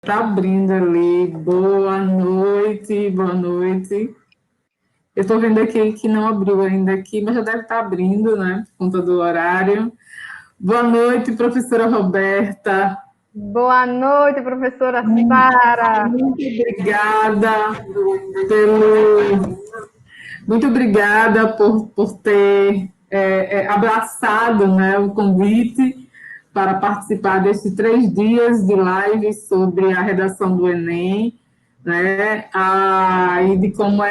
Tá abrindo ali. Boa noite, boa noite. Eu estou vendo aqui que não abriu ainda aqui, mas já deve estar abrindo, né? Por conta do horário. Boa noite, professora Roberta. Boa noite, professora Sara. Muito obrigada pelo, muito obrigada por ter abraçado, né, o convite para participar desses 3 dias de live sobre a redação do Enem, né, e de como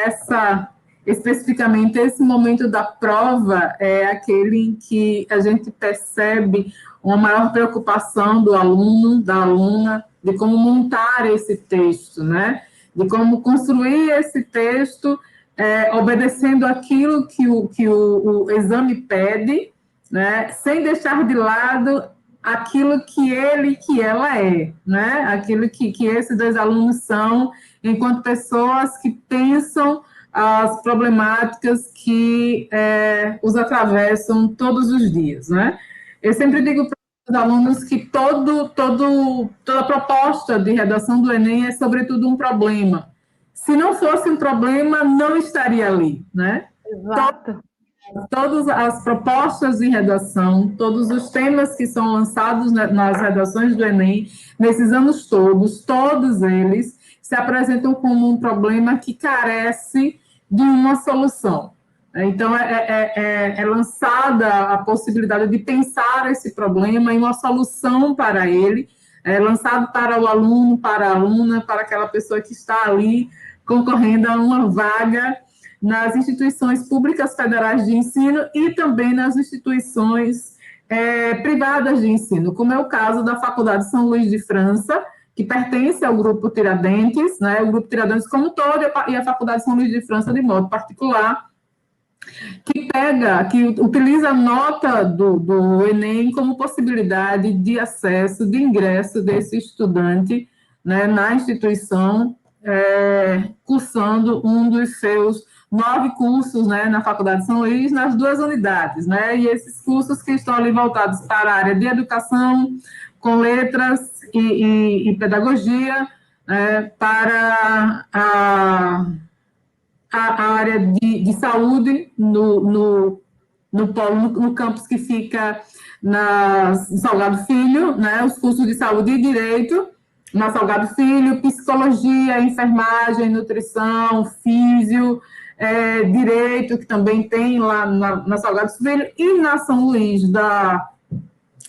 especificamente esse momento da prova é aquele em que a gente percebe uma maior preocupação do aluno, da aluna, de como montar esse texto, né, de como construir esse texto obedecendo aquilo que o exame pede, né, sem deixar de lado aquilo que ele e que ela é, né, aquilo que esses dois alunos são, enquanto pessoas que pensam as problemáticas que os atravessam todos os dias, né. Eu sempre digo para os alunos que toda proposta de redação do Enem é, sobretudo, um problema. Se não fosse um problema, não estaria ali, né? Exato. Todas as propostas de redação, todos os temas que são lançados nas redações do Enem, nesses anos todos eles se apresentam como um problema que carece de uma solução. Então, é lançada a possibilidade de pensar esse problema e uma solução para ele, lançado para o aluno, para a aluna, para aquela pessoa que está ali concorrendo a uma vaga nas instituições públicas federais de ensino e também nas instituições privadas de ensino, como é o caso da Faculdade São Luís de França, que pertence ao Grupo Tiradentes, né, o Grupo Tiradentes como todo, e a Faculdade São Luís de França de modo particular, que utiliza a nota do Enem como possibilidade de acesso, de ingresso desse estudante, né, na instituição, cursando um dos seus 9 cursos, né, na Faculdade São Luís, nas 2 unidades, né, e esses cursos que estão ali voltados para a área de educação, com letras e pedagogia, para a área de saúde no campus que fica na Salgado Filho, né, os cursos de saúde e direito, na Salgado Filho, psicologia, enfermagem, nutrição, físio, direito, que também tem lá na Salgado Filho, e na São Luís da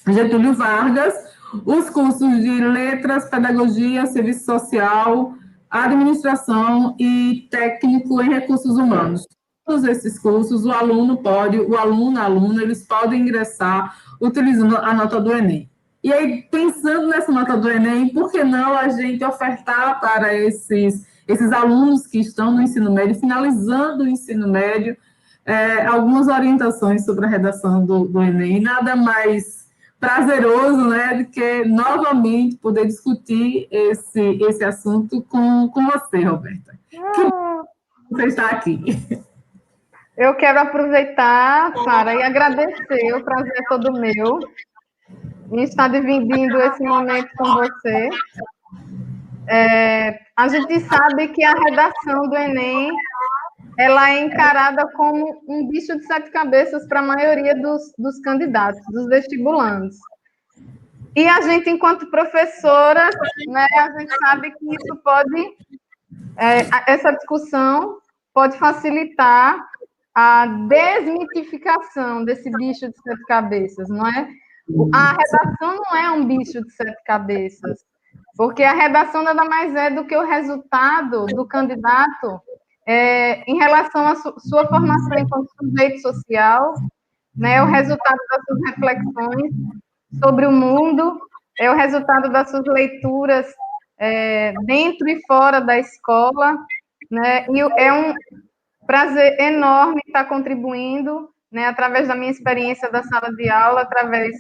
Getúlio Vargas, os cursos de letras, pedagogia, serviço social, administração e técnico em recursos humanos. Todos esses cursos, o aluno, a aluna, eles podem ingressar utilizando a nota do Enem. E aí, pensando nessa nota do Enem, por que não a gente ofertar para esses alunos que estão no ensino médio, finalizando o ensino médio, algumas orientações sobre a redação do Enem? Nada mais prazeroso, né, do que novamente poder discutir esse assunto com você, Roberta. Que você está aqui. Eu quero aproveitar, Sara, e agradecer, o prazer é todo meu em estar dividindo esse momento com você. A gente sabe que a redação do Enem ela é encarada como um bicho de 7 cabeças para a maioria dos candidatos, dos vestibulandos. E a gente, enquanto professora, né, a gente sabe que isso pode, essa discussão pode facilitar a desmitificação desse bicho de 7 cabeças, não é? A redação não é um bicho de 7 cabeças, porque a redação nada mais é do que o resultado do candidato em relação à sua formação enquanto sujeito social, né, o resultado das suas reflexões sobre o mundo, é o resultado das suas leituras dentro e fora da escola, né, e é um prazer enorme estar contribuindo, né, através da minha experiência da sala de aula, através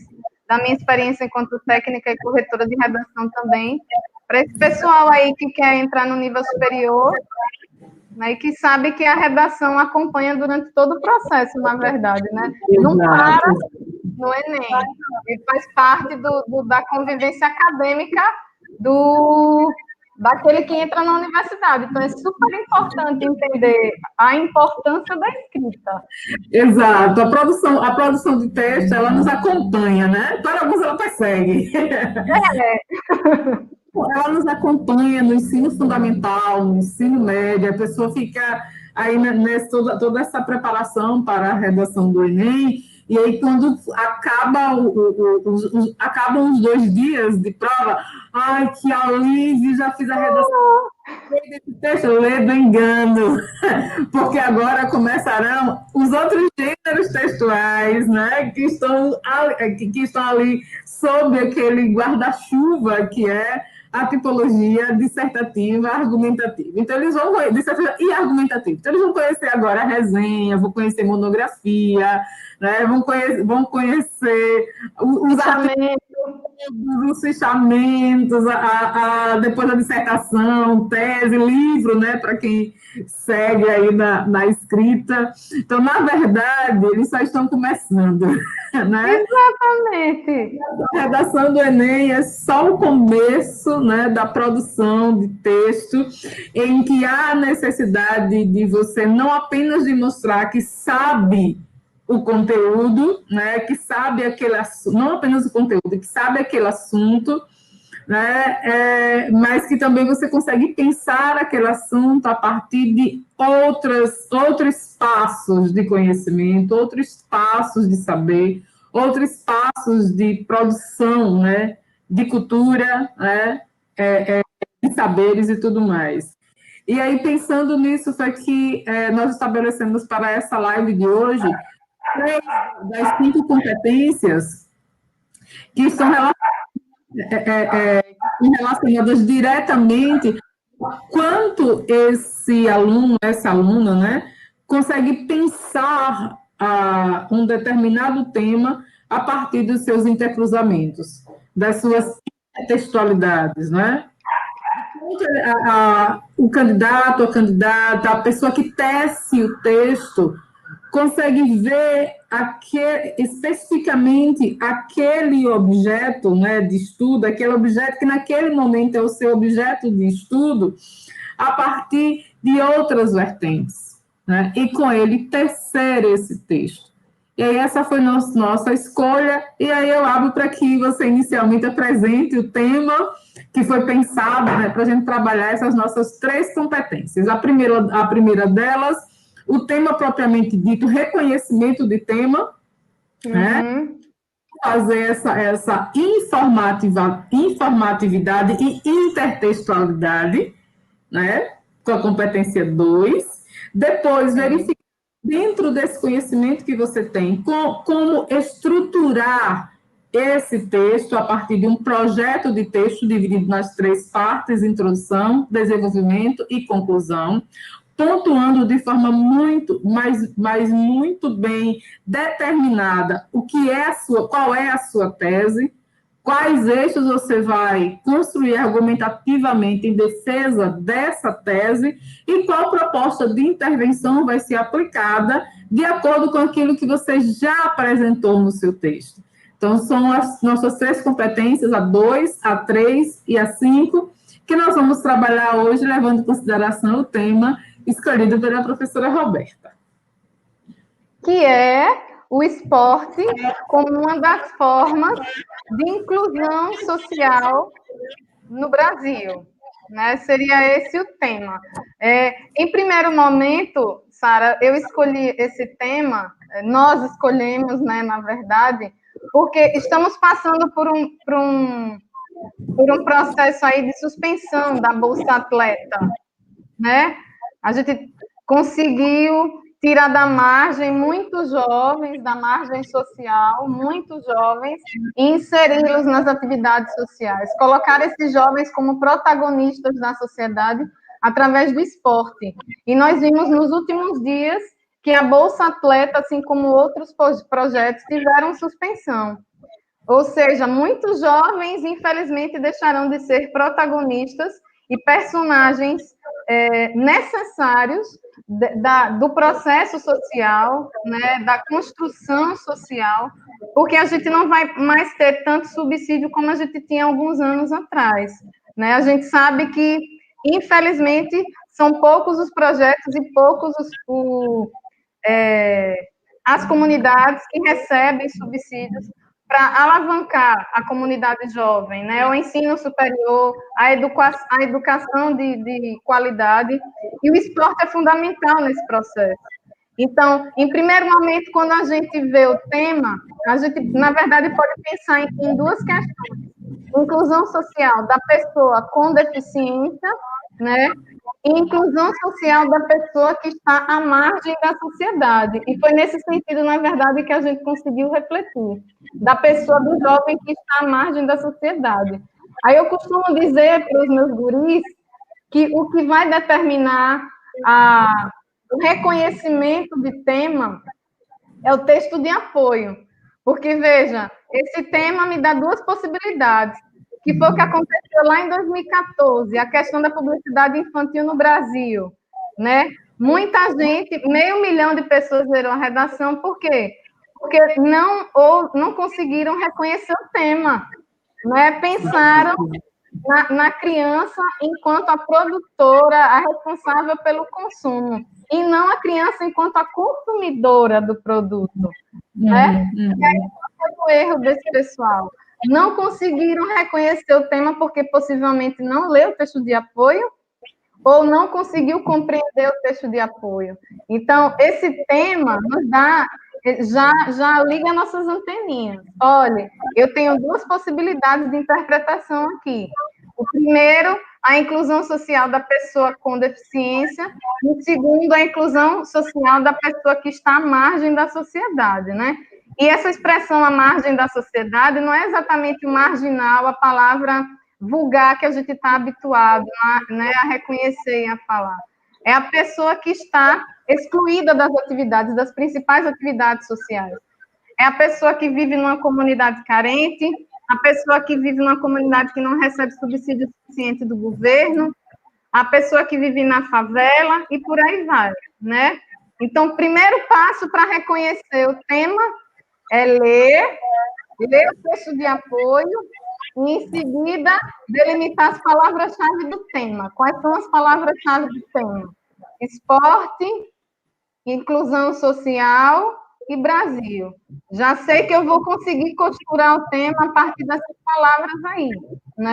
da minha experiência enquanto técnica e corretora de redação também, para esse pessoal aí que quer entrar no nível superior, né, e que sabe que a redação acompanha durante todo o processo, na verdade, né? Não para no Enem, ele faz parte da convivência acadêmica do daquele que entra na universidade. Então, é super importante entender a importância da escrita. Exato. A produção de texto, ela nos acompanha, né? Para alguns, ela persegue. Ela nos acompanha no ensino fundamental, no ensino médio, a pessoa fica aí nessa, toda essa preparação para a redação do Enem, e aí quando acabam os 2 dias de prova, ai, que alívio, já fiz a redação desse texto, lê do engano, porque agora começarão os outros gêneros textuais, né, que estão ali sob aquele guarda-chuva que é a tipologia dissertativa argumentativa. Então, eles vão conhecer, dissertativa e argumentativa. Então, eles vão conhecer agora a resenha, vão conhecer monografia, né? Vão conhecer os artigos, os fichamentos, depois da dissertação, tese, livro, né? Para quem segue aí na escrita. Então, na verdade, eles só estão começando, né? Exatamente. A redação do Enem é só o começo, né, da produção de texto, em que há necessidade de você não apenas demonstrar que sabe o conteúdo, né, que sabe aquele assunto, não apenas o conteúdo, que sabe aquele assunto, né, mas que também você consegue pensar aquele assunto a partir de outros espaços de conhecimento, outros espaços de saber, outros espaços de produção, né, de cultura, né, de saberes e tudo mais. E aí, pensando nisso, foi que nós estabelecemos para essa live de hoje 3 das 5 competências que estão relacionadas diretamente quanto esse aluno, essa aluna, né, consegue pensar um determinado tema a partir dos seus intercruzamentos, das suas textualidades, né? O candidato, a candidata, a pessoa que tece o texto, consegue ver especificamente aquele objeto, né, de estudo, aquele objeto que naquele momento é o seu objeto de estudo, a partir de outras vertentes, né, e com ele tecer esse texto. E aí essa foi nossa escolha, e aí eu abro para que você inicialmente apresente o tema que foi pensado, né, para a gente trabalhar essas nossas 3 competências. A primeira delas, o tema propriamente dito, reconhecimento de tema, né? Fazer essa informatividade e intertextualidade, né? Com a competência 2. Depois, verificar dentro desse conhecimento que você tem, como estruturar esse texto a partir de um projeto de texto dividido nas 3 partes: introdução, desenvolvimento e conclusão, pontuando de forma muito bem determinada qual é a sua tese, quais eixos você vai construir argumentativamente em defesa dessa tese e qual proposta de intervenção vai ser aplicada de acordo com aquilo que você já apresentou no seu texto. Então, são as nossas 3 competências, a 2, a 3 e a 5, que nós vamos trabalhar hoje, levando em consideração o tema escolhido pela professora Roberta. Que é o esporte como uma das formas de inclusão social no Brasil, né? Seria esse o tema. Em primeiro momento, Sara, eu escolhi esse tema, nós escolhemos, né, na verdade, porque estamos passando por um processo aí de suspensão da Bolsa Atleta, né? A gente conseguiu tirar da margem muitos jovens, da margem social, muitos jovens, e inseri-los nas atividades sociais, colocar esses jovens como protagonistas da sociedade através do esporte. E nós vimos nos últimos dias que a Bolsa Atleta, assim como outros projetos, tiveram suspensão. Ou seja, muitos jovens, infelizmente, deixarão de ser protagonistas e personagens necessários do processo social, né, da construção social, porque a gente não vai mais ter tanto subsídio como a gente tinha alguns anos atrás. né? A gente sabe que, infelizmente, são poucos os projetos e poucos as comunidades que recebem subsídios para alavancar a comunidade jovem, né? O ensino superior, a educação de qualidade, e o esporte é fundamental nesse processo. Então, em primeiro momento, quando a gente vê o tema, a gente, na verdade, pode pensar em duas questões. Inclusão social da pessoa com deficiência, né? E inclusão social da pessoa que está à margem da sociedade. E foi nesse sentido, na verdade, que a gente conseguiu refletir, da pessoa, do jovem que está à margem da sociedade. Aí eu costumo dizer para os meus guris que o que vai determinar o reconhecimento de tema é o texto de apoio. Porque, veja, esse tema me dá duas possibilidades, que foi o que aconteceu lá em 2014, a questão da publicidade infantil no Brasil, né? Muita gente, 500 mil de pessoas leram a redação, por quê? Porque não conseguiram reconhecer o tema, né? Pensaram na criança enquanto a produtora, a responsável pelo consumo, e não a criança enquanto a consumidora do produto, né? E aí, qual foi o erro desse pessoal? Não conseguiram reconhecer o tema porque possivelmente não leu o texto de apoio ou não conseguiu compreender o texto de apoio. Então, esse tema nos dá, já liga nossas anteninhas. Olha, eu tenho duas possibilidades de interpretação aqui. O primeiro, a inclusão social da pessoa com deficiência, e o segundo, a inclusão social da pessoa que está à margem da sociedade, né? E essa expressão à margem da sociedade não é exatamente marginal, a palavra vulgar que a gente está habituado, né, a reconhecer e a falar. É a pessoa que está excluída das atividades, das principais atividades sociais. É a pessoa que vive numa comunidade carente, a pessoa que vive numa comunidade que não recebe subsídio suficiente do governo, a pessoa que vive na favela, e por aí vai, né? Então, o primeiro passo para reconhecer o tema é ler o texto de apoio e, em seguida, delimitar as palavras-chave do tema. Quais são as palavras-chave do tema? Esporte, inclusão social e Brasil. Já sei que eu vou conseguir costurar o tema a partir dessas palavras aí, né?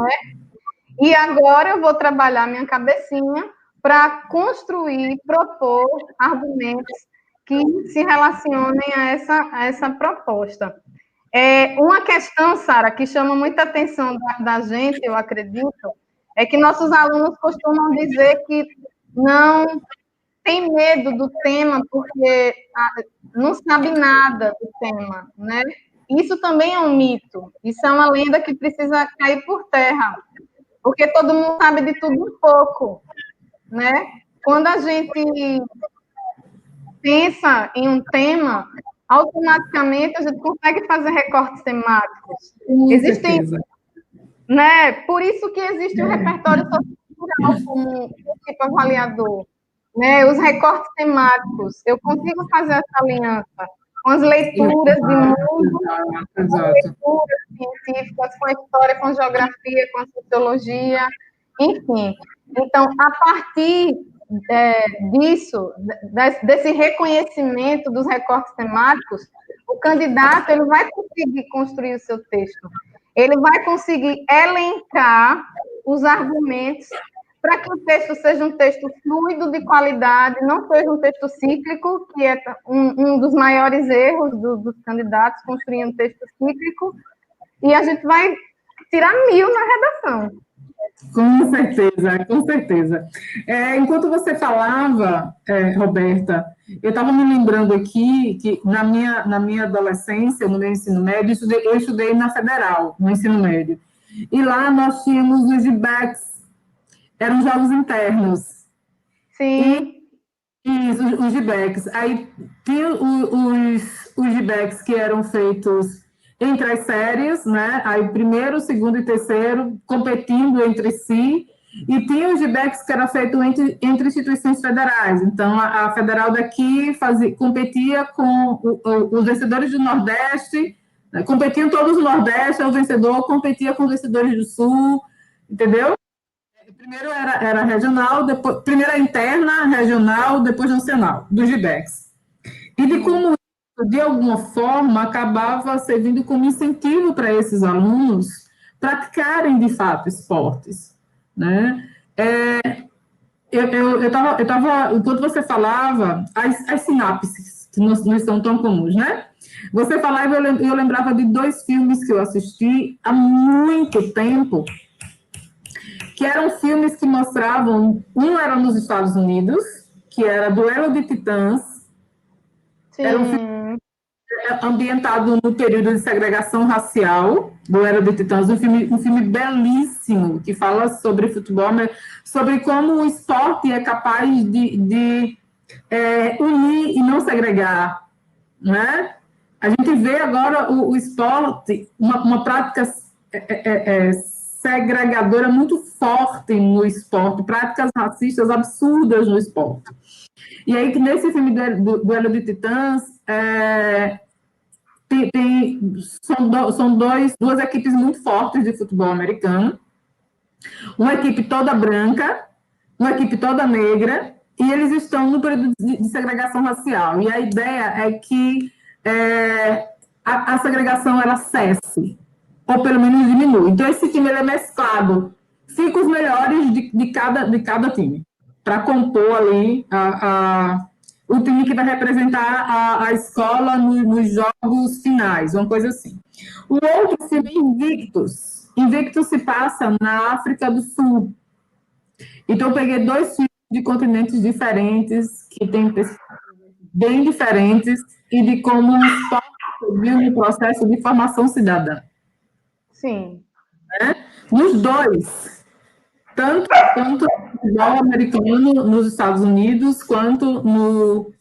E agora eu vou trabalhar minha cabecinha para construir, propor argumentos que se relacionem a essa proposta. Uma questão, Sara, que chama muita atenção da gente, eu acredito, é que nossos alunos costumam dizer que não tem medo do tema porque não sabe nada do tema, né? Isso também é um mito, isso é uma lenda que precisa cair por terra, porque todo mundo sabe de tudo um pouco, né? Quando a gente pensa em um tema, automaticamente a gente consegue fazer recortes temáticos. Existem, né? Por isso que existe o repertório sociocultural como tipo avaliador, né? Os recortes temáticos. Eu consigo fazer essa aliança com as leituras de mundo, com as leituras científicas, com a história, com a geografia, com a sociologia, enfim. Então, a partir disso, desse reconhecimento dos recortes temáticos, o candidato ele vai conseguir construir o seu texto. Ele vai conseguir elencar os argumentos para que o texto seja um texto fluido, de qualidade, não seja um texto cíclico, que é um dos maiores erros dos candidatos, construir um texto cíclico, e a gente vai tirar 1000 na redação. Com certeza, com certeza. Enquanto você falava, Roberta, eu estava me lembrando aqui que na minha adolescência, no meu ensino médio, eu estudei na Federal, no ensino médio. E lá nós tínhamos os GBACs, eram jogos internos. Sim. Isso, os GBACs. Aí tinha os GBACs que eram feitos entre as séries, né? Aí primeiro, segundo e terceiro competindo entre si, e tinha os GBACs que era feito entre instituições federais. Então, a federal daqui competia com os vencedores do Nordeste, né? Competiam todos do Nordeste, o vencedor competia com os vencedores do Sul, entendeu? Primeiro era regional, depois, primeiro a interna, regional, depois nacional, do GBEX. E de como isso, de alguma forma, acabava servindo como incentivo para esses alunos praticarem, de fato, esportes, né? Eu tava, enquanto você falava, as sinapses, que não são tão comuns, né? Você falava, eu lembrava de 2 filmes que eu assisti há muito tempo, que eram filmes que mostravam, um era nos Estados Unidos, que era Duelo de Titãs, era um filme ambientado no período de segregação racial, Duelo de Titãs, um filme belíssimo, que fala sobre futebol, mas sobre como o esporte é capaz de unir e não segregar, né? A gente vê agora o esporte, uma prática segregadora muito forte no esporte, práticas racistas absurdas no esporte. E aí, nesse filme do Duelo de Titãs, são duas equipes muito fortes de futebol americano, uma equipe toda branca, uma equipe toda negra, e eles estão no período de segregação racial. E a ideia é que a segregação ela cesse, ou pelo menos diminui. Então, esse time ele é mesclado. 5 os melhores de cada time, para compor ali o time que vai representar a escola nos jogos finais, uma coisa assim. O outro filme é Invictus. Invictus se passa na África do Sul. Então, eu peguei 2 filmes de continentes diferentes, que têm bem diferentes, e de como o esporte viu no processo de formação cidadã. Sim. Nos 2, tanto no futebol americano nos Estados Unidos, quanto no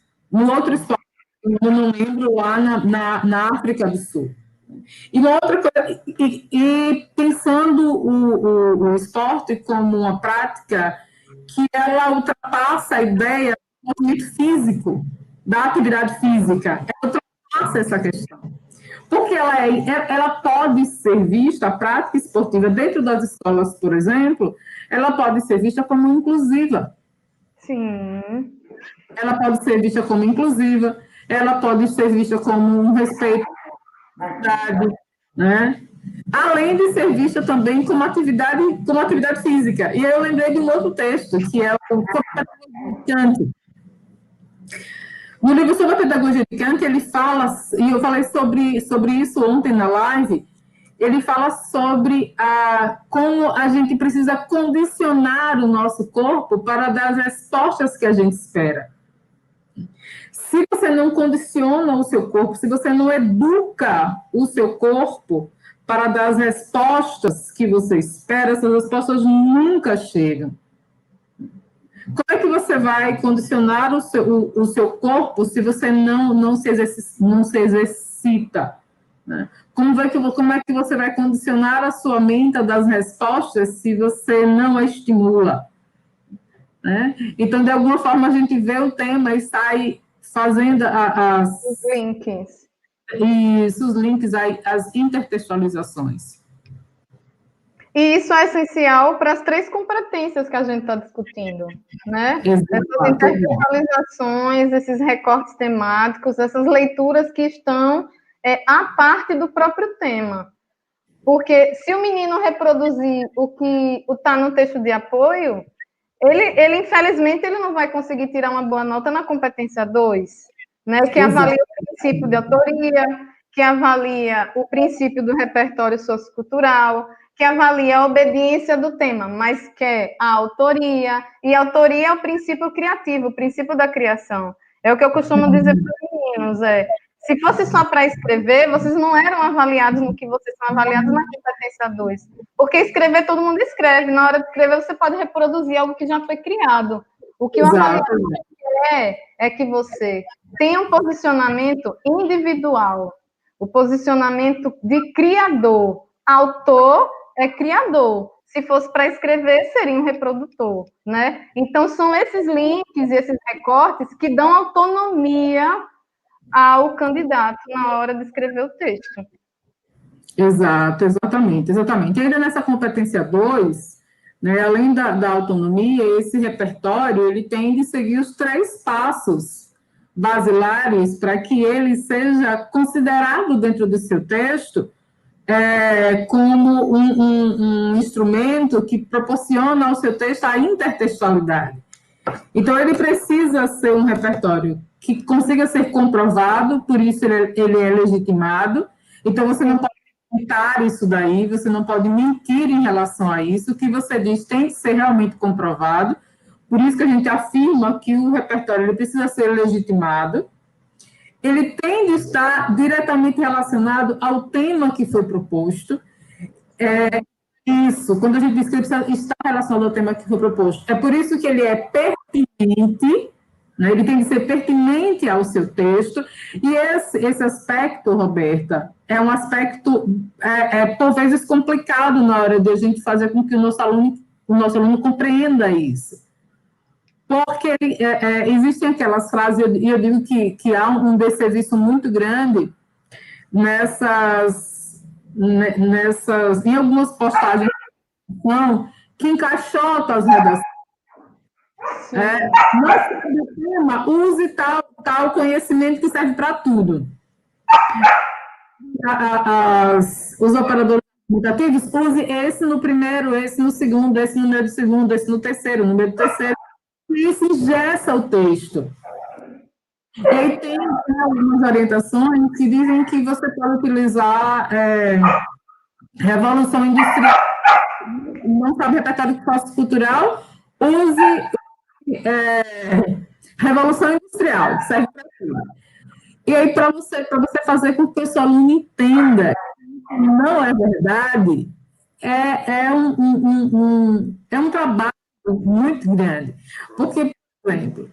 outro esporte, eu não lembro, lá na África do Sul. E uma outra coisa, e pensando o esporte como uma prática que ela ultrapassa a ideia do movimento físico, da atividade física, ela ultrapassa essa questão. Porque ela pode ser vista, a prática esportiva dentro das escolas, por exemplo, ela pode ser vista como inclusiva. Sim. Ela pode ser vista como inclusiva, ela pode ser vista como um respeito à idade, né? Além de ser vista também como atividade física. E eu lembrei de um outro texto, que é o Kant. No livro sobre a pedagogia de Kant, ele fala, e eu falei sobre isso ontem na live, ele fala sobre como a gente precisa condicionar o nosso corpo para dar as respostas que a gente espera. Se você não condiciona o seu corpo, se você não educa o seu corpo para dar as respostas que você espera, essas respostas nunca chegam. Como é que você vai condicionar o seu corpo se você não se exercita? Né? Como é que você vai condicionar a sua mente a dar as respostas se você não a estimula? Né? Então, de alguma forma, a gente vê o tema e sai fazendo os links. Os links, as intertextualizações. E isso é essencial para as 3 competências que a gente está discutindo, né? Essas intertextualizações, esses recortes temáticos, essas leituras que estão à parte do próprio tema. Porque se o menino reproduzir o que está no texto de apoio, ele infelizmente, ele não vai conseguir tirar uma boa nota na competência 2, né? Que avalia o princípio de autoria, que avalia o princípio do repertório sociocultural, que avalia a obediência do tema, mas quer a autoria, e a autoria é o princípio criativo, o princípio da criação. É o que eu costumo dizer para os meninos, se fosse só para escrever, vocês não eram avaliados no que vocês são avaliados na competência 2. Porque escrever, todo mundo escreve. Na hora de escrever, você pode reproduzir algo que já foi criado. O que o avaliador quer é que você tenha um posicionamento individual, o posicionamento de criador. Autor é criador. Se fosse para escrever, seria um reprodutor, né? Então, são esses links e esses recortes que dão autonomia ao candidato na hora de escrever o texto. Exatamente. E ainda nessa competência 2, né? Além da autonomia, esse repertório ele tem de seguir os 3 passos basilares para que ele seja considerado dentro do seu texto como um instrumento que proporciona ao seu texto a intertextualidade. Então, ele precisa ser um repertório que consiga ser comprovado, por isso ele é legitimado. Então, você não pode inventar isso daí, você não pode mentir em relação a isso. O que você diz tem que ser realmente comprovado. Por isso que a gente afirma que o repertório ele precisa ser legitimado. Ele tem de estar diretamente relacionado ao tema que foi proposto. Isso, quando a gente diz que ele precisa estar relacionado ao tema que foi proposto. É por isso que ele é pertinente, né? Ele tem que ser pertinente ao seu texto, e esse aspecto, Roberta, é um aspecto, por vezes, complicado na hora de a gente fazer com que o nosso aluno compreenda isso. Porque existem aquelas frases, e eu digo que há um desserviço muito grande em algumas postagens que encaixotam as redações. Nosso tema, use tal conhecimento que serve para tudo. Os operadores comunicativos, use esse no primeiro, esse no segundo, esse no meio do segundo, esse no terceiro, no meio do terceiro. E isso engessa o texto. E aí tem algumas orientações que dizem que você pode utilizar Revolução Industrial, não sabe repertório sociocultural, use Revolução Industrial, que serve para tudo. E aí, para você fazer com que o seu aluno entenda que não é verdade, é um trabalho muito grande. Porque, por exemplo,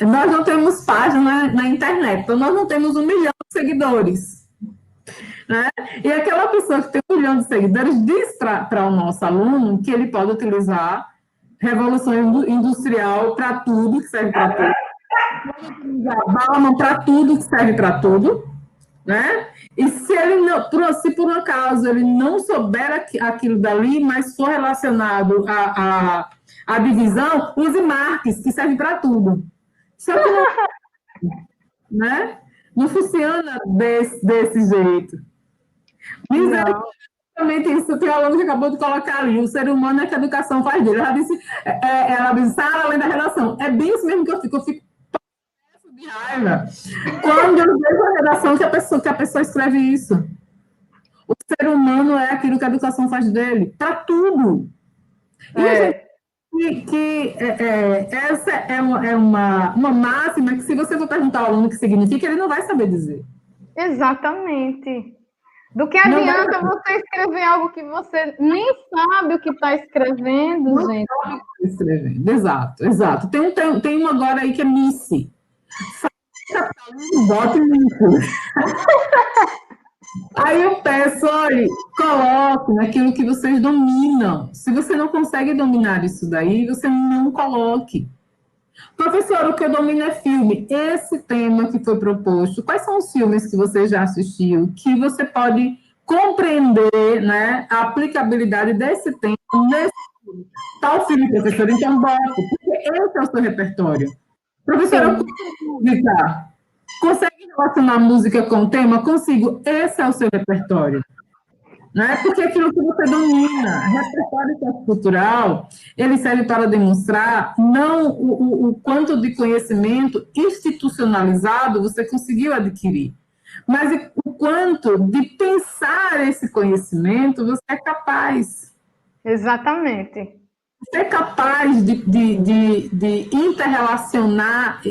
nós não temos página na internet, então nós não temos 1 milhão de seguidores. Né? E aquela pessoa que tem 1 milhão de seguidores diz para o nosso aluno que ele pode utilizar Revolução Industrial para tudo, que serve para tudo. Pode utilizar Bauman para tudo, que serve para tudo. Né? E se por um acaso ele não souber aquilo dali, mas for relacionado à divisão, use Marx, que serve para tudo. Só que não funciona desse jeito. Mas é exatamente isso que o aluno acabou de colocar ali. O ser humano é que a educação faz dele. Ela disse, Sara, além da redação. É bem isso mesmo que eu fico de raiva. Quando eu vejo a redação que a pessoa escreve isso. O ser humano é aquilo que a educação faz dele. Para tudo. E essa é uma máxima que, se você for perguntar ao aluno o que significa, ele não vai saber dizer. Exatamente. Do que adianta você escrever algo que você nem sabe o que está escrevendo, não gente? Sabe o que está escrevendo. Exato. Tem uma agora aí que é Missy. Bote muito. Aí eu peço, olha, coloque naquilo que vocês dominam. Se você não consegue dominar isso daí, você não coloque. Professor, o que eu domino é filme. Esse tema que foi proposto, quais são os filmes que você já assistiu, que você pode compreender, né, a aplicabilidade desse tema nesse filme? Tal filme, professor, então bota, porque esse é o seu repertório. Professora, eu consigo música. Consegue relacionar música com o tema? Consigo. Esse é o seu repertório. Né? Porque aquilo que você domina, repertório sociocultural, ele serve para demonstrar não o quanto de conhecimento institucionalizado você conseguiu adquirir, mas o quanto de pensar esse conhecimento você é capaz. Exatamente. Você é capaz de interrelacionar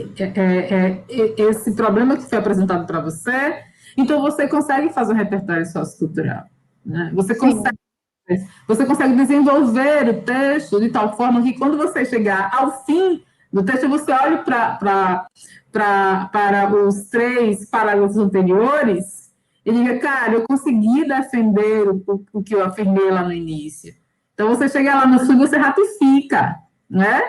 esse problema que foi apresentado para você, então você consegue fazer um repertório sociocultural. Né? Você consegue desenvolver o texto de tal forma que, quando você chegar ao fim do texto, você olhe para os 3 parágrafos anteriores e diga, cara, eu consegui defender o que eu afirmei lá no início. Então, você chega lá no fim, você ratifica, né?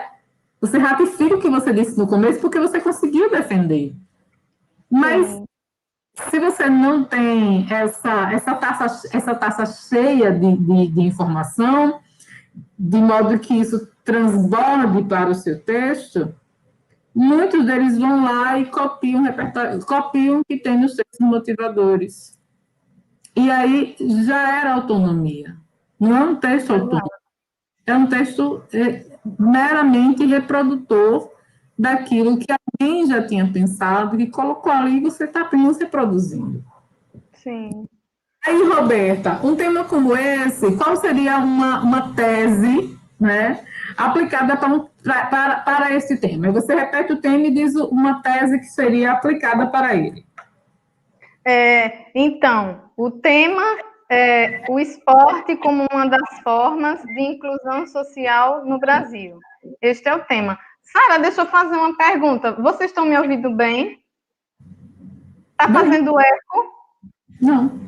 Você ratifica o que você disse no começo, porque você conseguiu defender. Mas, se você não tem essa taça cheia de informação, de modo que isso transborde para o seu texto, muitos deles vão lá e copiam o repertório, copiam o que tem nos textos motivadores. E aí já era autonomia. Não é um texto autônomo. É um texto meramente reprodutor daquilo que alguém já tinha pensado e colocou ali e você está apenas reproduzindo. Sim. Aí, Roberta, um tema como esse, qual seria uma tese, né, aplicada para esse tema? Você repete o tema e diz uma tese que seria aplicada para ele. Então, o tema é o esporte como uma das formas de inclusão social no Brasil. Este é o tema. Sara, deixa eu fazer uma pergunta. Vocês estão me ouvindo bem? Está fazendo eco? Não.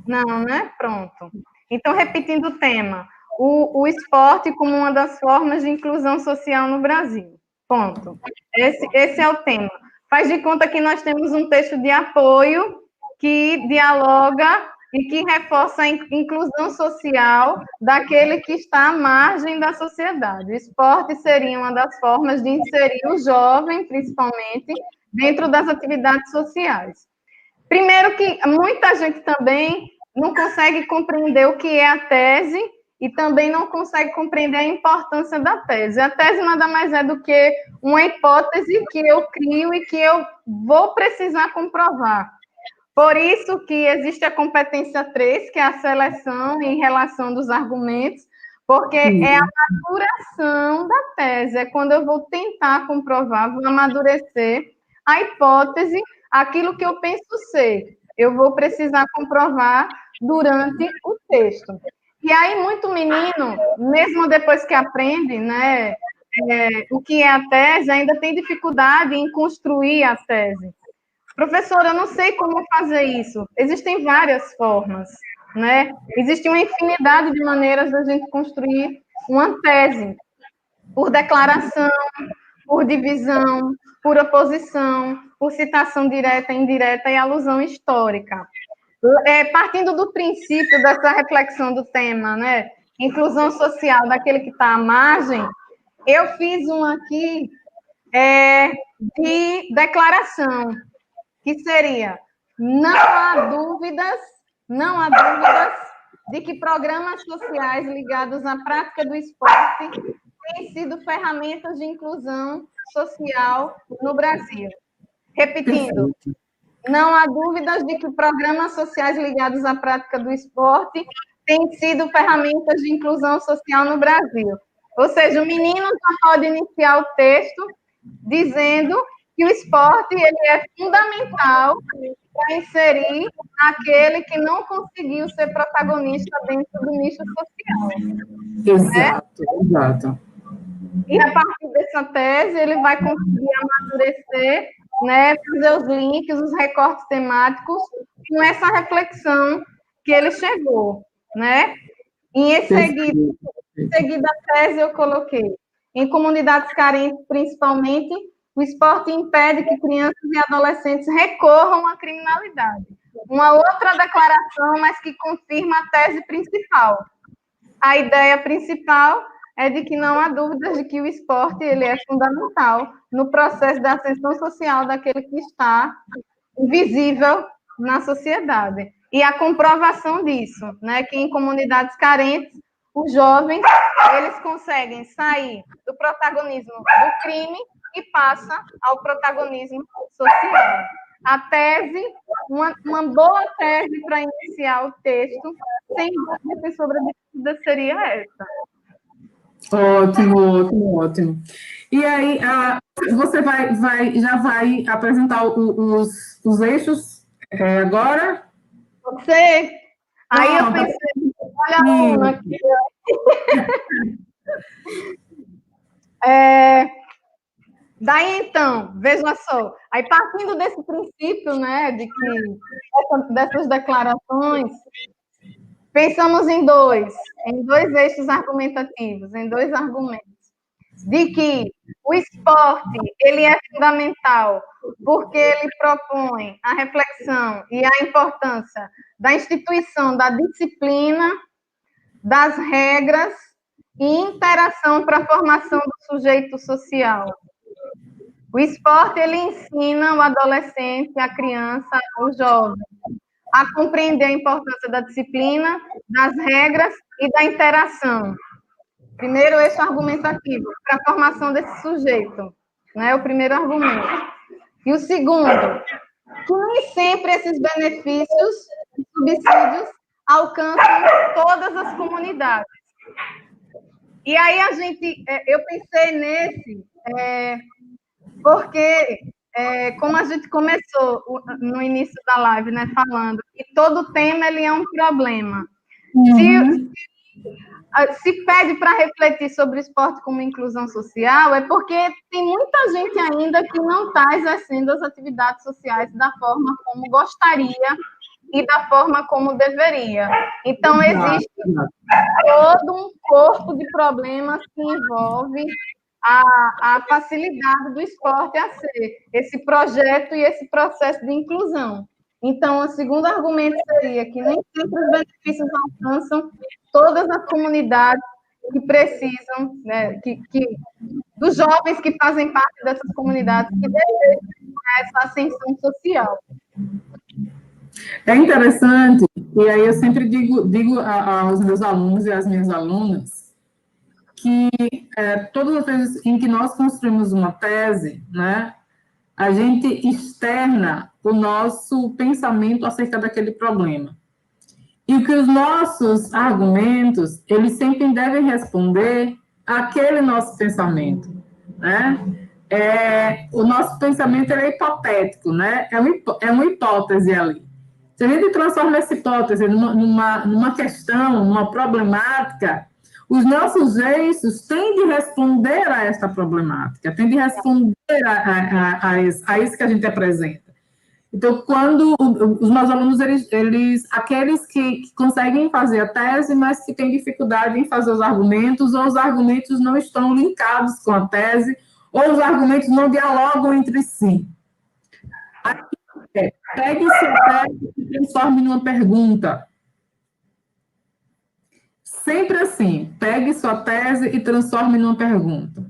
Não, né? Pronto. Então, repetindo o tema. O esporte como uma das formas de inclusão social no Brasil. Ponto. Esse é o tema. Faz de conta que nós temos um texto de apoio que dialoga e que reforça a inclusão social daquele que está à margem da sociedade. O esporte seria uma das formas de inserir o jovem, principalmente, dentro das atividades sociais. Primeiro que muita gente também não consegue compreender o que é a tese e também não consegue compreender a importância da tese. A tese nada mais é do que uma hipótese que eu crio e que eu vou precisar comprovar. Por isso que existe a competência 3, que é a seleção em relação dos argumentos, porque é a maturação da tese, é quando eu vou tentar comprovar, vou amadurecer a hipótese, aquilo que eu penso ser. Eu vou precisar comprovar durante o texto. E aí, muito menino, mesmo depois que aprende, né, o que é a tese, ainda tem dificuldade em construir a tese. Professora, eu não sei como fazer isso. Existem várias formas, né? Existe uma infinidade de maneiras da gente construir uma tese, por declaração, por divisão, por oposição, por citação direta, indireta e alusão histórica. Partindo do princípio dessa reflexão do tema, né? Inclusão social daquele que está à margem, eu fiz um aqui de declaração, que seria: não há dúvidas de que programas sociais ligados à prática do esporte têm sido ferramentas de inclusão social no Brasil. Repetindo, não há dúvidas de que programas sociais ligados à prática do esporte têm sido ferramentas de inclusão social no Brasil. Ou seja, o menino já pode iniciar o texto dizendo que o esporte ele é fundamental para inserir aquele que não conseguiu ser protagonista dentro do nicho social. Exato, exato. E a partir dessa tese, ele vai conseguir amadurecer, né, fazer os links, os recortes temáticos, com essa reflexão que ele chegou, né? E em seguida a tese eu coloquei: em comunidades carentes, principalmente, o esporte impede que crianças e adolescentes recorram à criminalidade. Uma outra declaração, mas que confirma a tese principal. A ideia principal é de que não há dúvidas de que o esporte ele é fundamental no processo da ascensão social daquele que está invisível na sociedade. E a comprovação disso, né, que em comunidades carentes, os jovens, eles conseguem sair do protagonismo do crime e passa ao protagonismo social. A tese, uma boa tese para iniciar o texto, sem dúvida sobre a dúvida, seria essa. Ótimo, ótimo, ótimo. E aí, você já vai apresentar os eixos agora? Você? Aí eu pensei, olha a aluna aqui. Daí, então, veja só, aí partindo desse princípio, né, de que dessas declarações, pensamos em dois eixos argumentativos, em dois argumentos, de que o esporte, ele é fundamental, porque ele propõe a reflexão e a importância da instituição da disciplina, das regras e interação para a formação do sujeito social. O esporte, ele ensina o adolescente, a criança, o jovem, a compreender a importância da disciplina, das regras e da interação. Primeiro, esse argumentativo, para a formação desse sujeito, né? O primeiro argumento. E o segundo, que nem sempre esses benefícios, subsídios, alcançam todas as comunidades. E aí eu pensei nesse, porque, como a gente começou no início da live, né, falando que todo tema ele é um problema. Uhum. Se pede para refletir sobre o esporte como inclusão social, é porque tem muita gente ainda que não está exercendo as atividades sociais da forma como gostaria e da forma como deveria. Então, existe todo um corpo de problemas que envolve a facilidade do esporte a ser esse projeto e esse processo de inclusão. Então, o segundo argumento seria que nem sempre os benefícios alcançam todas as comunidades que precisam, né, dos jovens que fazem parte dessas comunidades que desejam essa ascensão social. É interessante, e aí eu sempre digo aos meus alunos e às minhas alunas que todas as vezes em que nós construímos uma tese, né, a gente externa o nosso pensamento acerca daquele problema. E que os nossos argumentos, eles sempre devem responder àquele nosso pensamento, né? O nosso pensamento é hipotético, né? É uma hipótese ali. Se a gente transforma essa hipótese numa questão, numa problemática, os nossos eixos têm de responder a esta problemática, têm de responder a isso que a gente apresenta. Então, quando os meus alunos, aqueles que conseguem fazer a tese, mas que têm dificuldade em fazer os argumentos, ou os argumentos não estão linkados com a tese, ou os argumentos não dialogam entre si. Pegue sua tese e transforme numa pergunta. Sempre assim, pegue sua tese e transforme numa pergunta.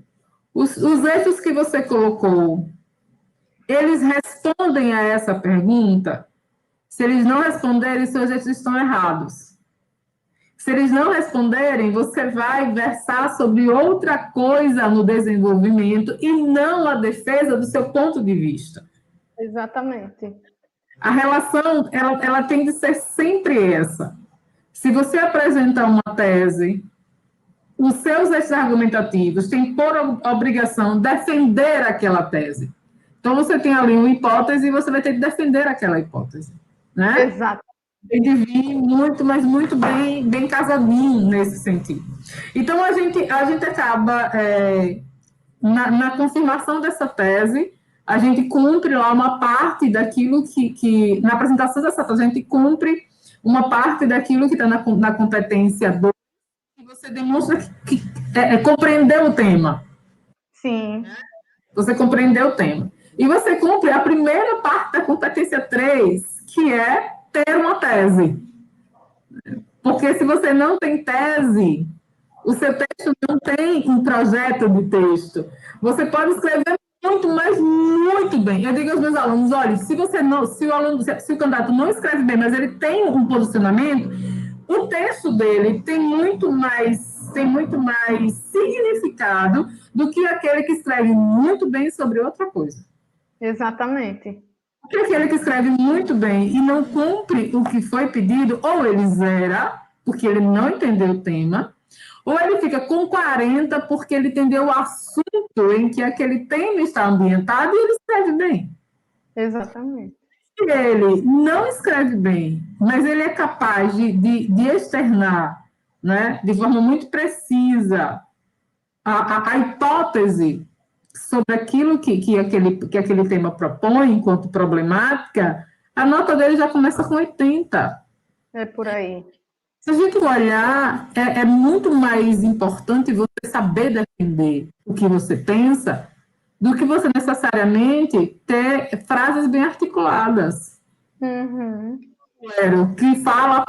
Os eixos que você colocou, eles respondem a essa pergunta? Se eles não responderem, seus eixos estão errados. Se eles não responderem, você vai versar sobre outra coisa no desenvolvimento e não a defesa do seu ponto de vista. Exatamente. A relação, ela tem de ser sempre essa. Se você apresenta uma tese, os seus eixos argumentativos têm por obrigação defender aquela tese. Então, você tem ali uma hipótese e você vai ter que defender aquela hipótese. Né? Exato. Tem de vir muito, mas muito bem casadinho nesse sentido. Então, a gente acaba, na confirmação dessa tese, a gente cumpre lá uma parte daquilo que na apresentação dessa tese, a gente cumpre uma parte daquilo que está na competência 2, e você demonstra que compreendeu o tema. Sim. Você compreendeu o tema. E você cumpre a primeira parte da competência 3, que é ter uma tese. Porque se você não tem tese, o seu texto não tem um projeto de texto. Você pode escrever muito, mas muito bem. Eu digo aos meus alunos, olha, se o candidato não escreve bem, mas ele tem um posicionamento, o texto dele tem muito mais significado do que aquele que escreve muito bem sobre outra coisa. Exatamente. Porque aquele que escreve muito bem e não cumpre o que foi pedido, ou ele zera, porque ele não entendeu o tema, ou ele fica com 40 porque ele entendeu o assunto em que aquele tema está ambientado e ele escreve bem. Exatamente. Se ele não escreve bem, mas ele é capaz de externar, né, de forma muito precisa a hipótese sobre aquilo que aquele tema propõe enquanto problemática, a nota dele já começa com 80. É por aí. Se a gente olhar, é muito mais importante você saber defender o que você pensa do que você necessariamente ter frases bem articuladas. Uhum. Que fala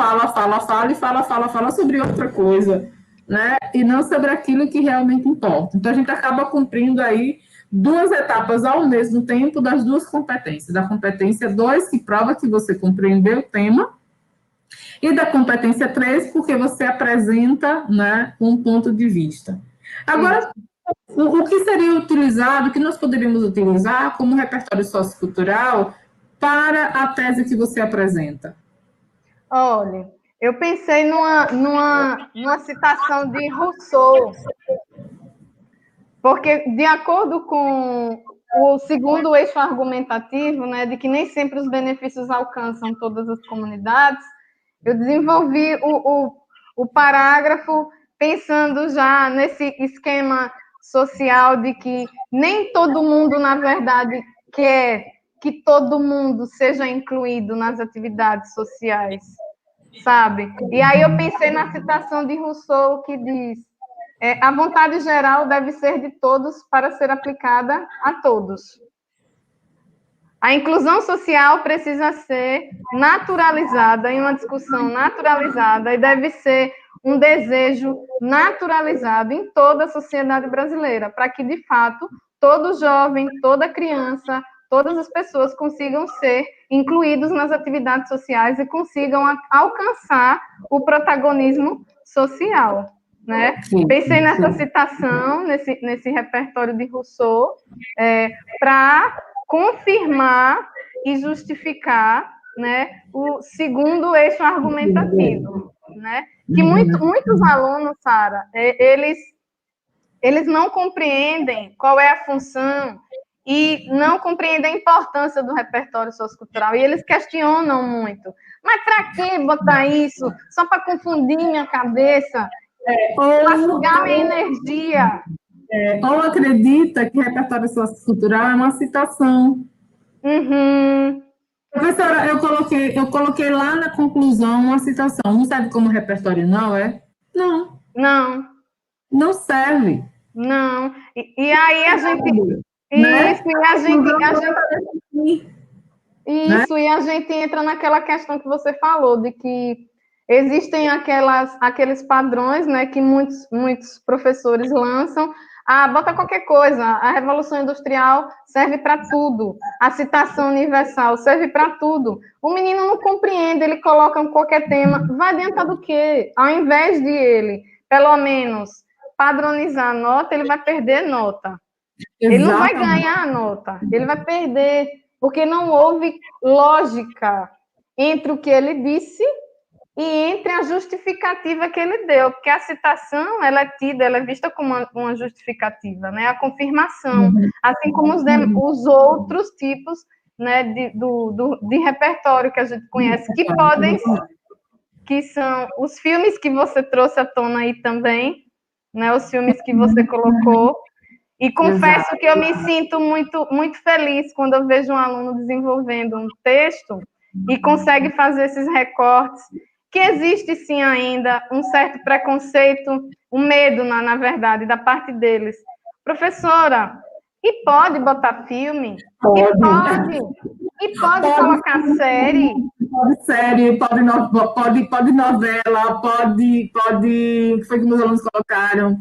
sobre outra coisa. né? E não sobre aquilo que realmente importa. Então, a gente acaba cumprindo aí duas etapas ao mesmo tempo das duas competências. Da competência 2, que prova que você compreendeu o tema, e da competência 3, porque você apresenta, né, um ponto de vista. Agora, o que seria utilizado, o que nós poderíamos utilizar como repertório sociocultural para a tese que você apresenta? Olha, eu pensei numa citação de Rousseau, porque, de acordo com o segundo eixo argumentativo, né, de que nem sempre os benefícios alcançam todas as comunidades, eu desenvolvi o parágrafo pensando já nesse esquema social de que nem todo mundo, na verdade, quer que todo mundo seja incluído nas atividades sociais, sabe? E aí eu pensei na citação de Rousseau que diz: a vontade geral deve ser de todos para ser aplicada a todos. A inclusão social precisa ser naturalizada, em uma discussão naturalizada, e deve ser um desejo naturalizado em toda a sociedade brasileira, para que, de fato, todo jovem, toda criança, todas as pessoas consigam ser incluídos nas atividades sociais e consigam alcançar o protagonismo social. Né? Pensei nessa citação, nesse repertório de Rousseau, para confirmar e justificar, né, o segundo eixo argumentativo, né? Que muitos alunos, Sara, eles não compreendem qual é a função e não compreendem a importância do repertório sociocultural, e eles questionam muito. Mas para que botar isso? Só para confundir minha cabeça? Para sugar minha energia? Ou acredita que repertório sociocultural é uma citação. Uhum. Professora, eu coloquei lá na conclusão uma citação. Não serve como repertório, não, é? Não. Não. Não serve. Não. E aí a gente... Né? Isso, e a gente... Isso, e a gente entra naquela questão que você falou, de que existem aqueles padrões, né, que muitos professores lançam. Bota qualquer coisa, a Revolução Industrial serve para tudo, a citação universal serve para tudo. O menino não compreende, ele coloca qualquer tema, vai adiantar do quê? Ao invés de ele, pelo menos, padronizar a nota, ele vai perder nota. Exatamente. Ele não vai ganhar a nota, ele vai perder, porque não houve lógica entre o que ele disse e entre a justificativa que ele deu, porque a citação, ela é vista como uma justificativa, né? A confirmação, assim como os outros tipos, né, de repertório que a gente conhece, que são os filmes que você trouxe à tona aí também, né? Os filmes que você colocou. E confesso que eu me sinto muito, muito feliz quando eu vejo um aluno desenvolvendo um texto e consegue fazer esses recortes, que existe sim ainda um certo preconceito, um medo, na verdade, da parte deles. Professora, e pode botar filme? Pode. E pode colocar série? Pode série, pode novela, pode... O que foi que meus alunos colocaram?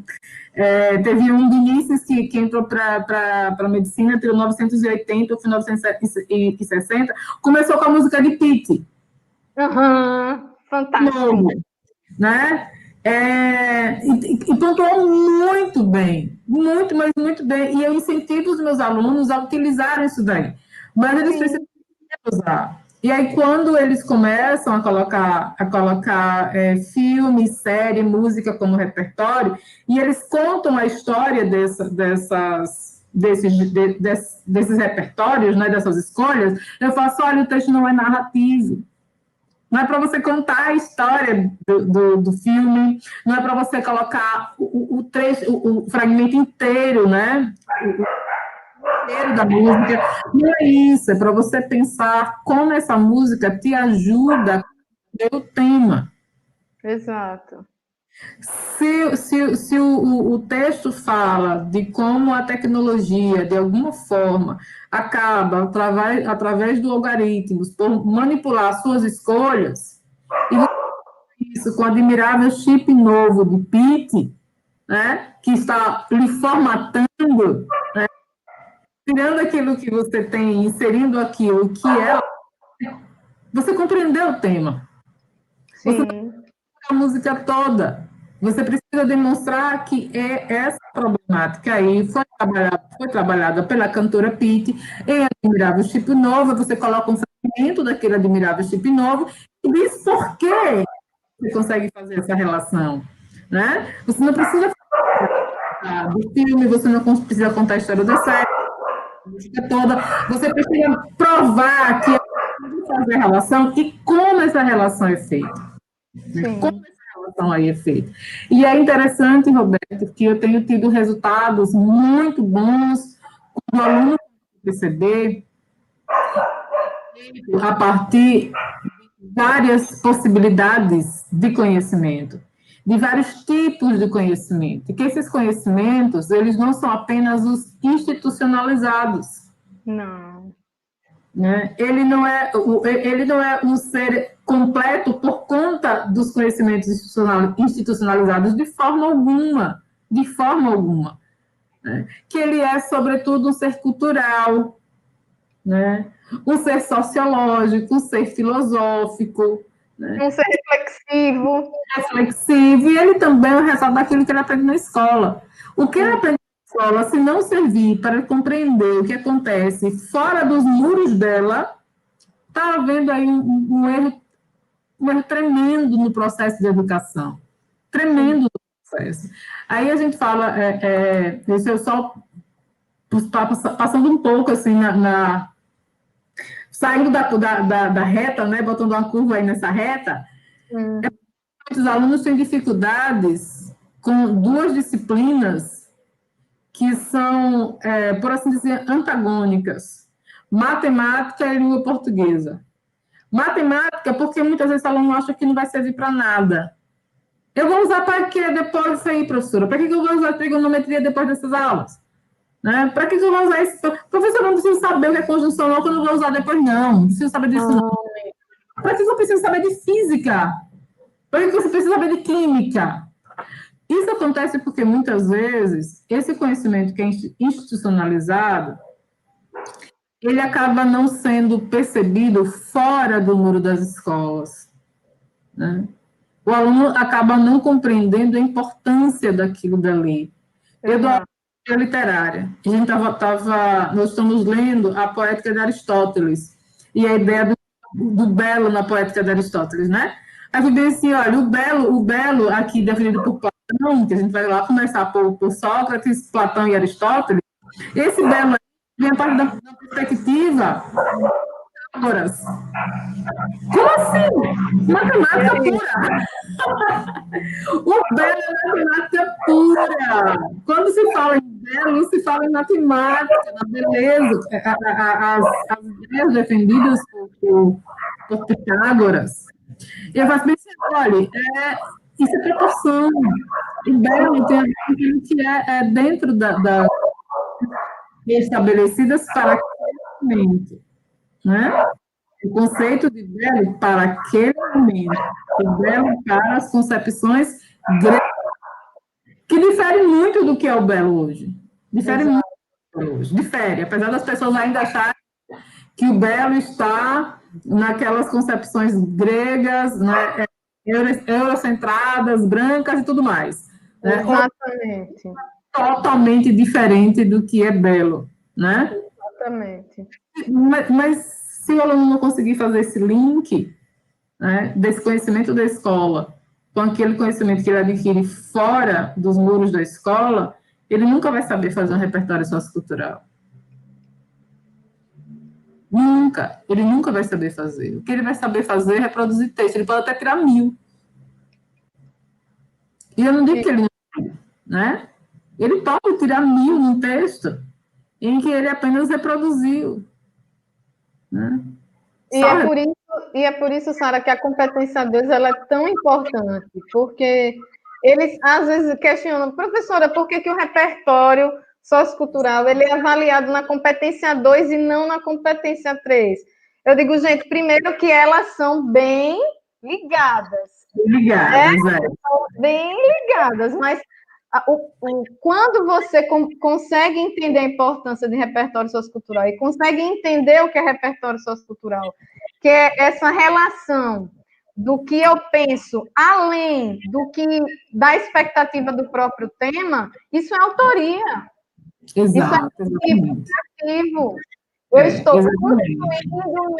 Teve um Vinícius que entrou para a medicina entre 1980 e 1960, começou com a música de Pitty. Fantástico. Né? E pontuou muito bem, mas muito bem, e eu incentivo os meus alunos a utilizarem isso daí, mas eles precisam usar. E aí, quando eles começam a colocar filme, série, música como repertório, e eles contam a história desses repertórios, né, dessas escolhas, eu faço, olha, o texto não é narrativo. Não é para você contar a história do filme, não é para você colocar o trecho, o fragmento inteiro, né? Inteiro da música. Não é isso, é para você pensar como essa música te ajuda a entender o tema. Exato. Se o texto fala de como a tecnologia, de alguma forma, acaba, através do algoritmos, por manipular suas escolhas, e isso com o admirável chip novo de Pitt, né, que está lhe formatando, né, tirando aquilo que você tem, inserindo aquilo que é, você compreendeu o tema. Você Sim. a música toda. Você precisa demonstrar que essa problemática aí foi trabalhada pela cantora Pitty em Admirável Chip Novo. Você coloca um fragmento daquele Admirável Chip Novo e diz por que você consegue fazer essa relação. Né? Você não precisa falar do filme, você não precisa contar a história da série, a música toda. Você precisa provar que é possível fazer a relação e como essa relação é feita. Como Sim. essa relação aí é feita. E é interessante, Roberto, que eu tenho tido resultados muito bons com o aluno perceber a partir de várias possibilidades de conhecimento, de vários tipos de conhecimento, e que esses conhecimentos, eles não são apenas os institucionalizados. Não. Né? Ele não é um ser completo por conta dos conhecimentos institucionalizados de forma alguma, né? Que ele é, sobretudo, um ser cultural, né? Um ser sociológico, um ser filosófico, né? Um ser reflexivo. Reflexivo, e ele também é o resultado daquilo que ele aprende na escola. O que ele aprende na escola, se não servir para compreender o que acontece fora dos muros dela, está havendo aí um erro tremendo no processo de educação. Tremendo no processo. Aí a gente fala, isso eu só passando um pouco assim saindo da reta, né, botando uma curva aí nessa reta, muitos alunos têm dificuldades com duas disciplinas que são, por assim dizer, antagônicas: matemática e língua portuguesa. Matemática, porque muitas vezes o aluno acha que não vai servir para nada. Eu vou usar para quê depois disso aí, professora? Para que eu vou usar trigonometria depois dessas aulas? Né? Para que eu vou usar isso? Professor, eu não preciso saber o que é conjunção, não, que eu não vou usar depois, não. Não preciso saber disso, não. Para que eu preciso saber de física? Para que você precisa saber de química? Isso acontece porque, muitas vezes, esse conhecimento que é institucionalizado, ele acaba não sendo percebido fora do muro das escolas. Né? O aluno acaba não compreendendo a importância daquilo dali. Eu dou aula literária. Nós estamos lendo a Poética de Aristóteles e a ideia do belo na Poética de Aristóteles, né? Aí eu bem assim, olha, o belo aqui definido por Platão, que a gente vai lá começar por Sócrates, Platão e Aristóteles, esse belo vem a partir da perspectiva Pitágoras. Como assim? Matemática pura. O belo é matemática pura. Quando se fala em belo, se fala em matemática, na beleza. As ideias defendidas por Pitágoras. Eu faço bem assim, olha, isso é proporção. O belo tem a ver com aquilo que é dentro da estabelecidas para aquele momento, né? O conceito de belo para aquele momento, o belo para as concepções gregas, que difere muito do que é o belo hoje. Difere muito do que é hoje. Difere, apesar das pessoas ainda acharem que o belo está naquelas concepções gregas, né, eurocentradas, brancas e tudo mais. Né? Exatamente. Totalmente diferente do que é belo, né? Exatamente. Mas se o aluno não conseguir fazer esse link, né, desse conhecimento da escola com aquele conhecimento que ele adquire fora dos muros da escola, ele nunca vai saber fazer um repertório sociocultural. Nunca. Ele nunca vai saber fazer. O que ele vai saber fazer é reproduzir texto. Ele pode até tirar 1000. E eu não digo que ele não, né? Ele pode tirar 1000 num texto em que ele apenas reproduziu. Né? E é por isso, Sara, que a competência deles ela é tão importante, porque eles às vezes questionam, professora, por que o repertório sociocultural ele é avaliado na competência 2 e não na competência 3? Eu digo, gente, primeiro que elas são bem ligadas. Ligadas, bem ligadas, mas quando você consegue entender a importância de repertório sociocultural e consegue entender o que é repertório sociocultural, que é essa relação do que eu penso além do que da expectativa do próprio tema, isso é autoria. Exato, isso é criativo. Eu estou construindo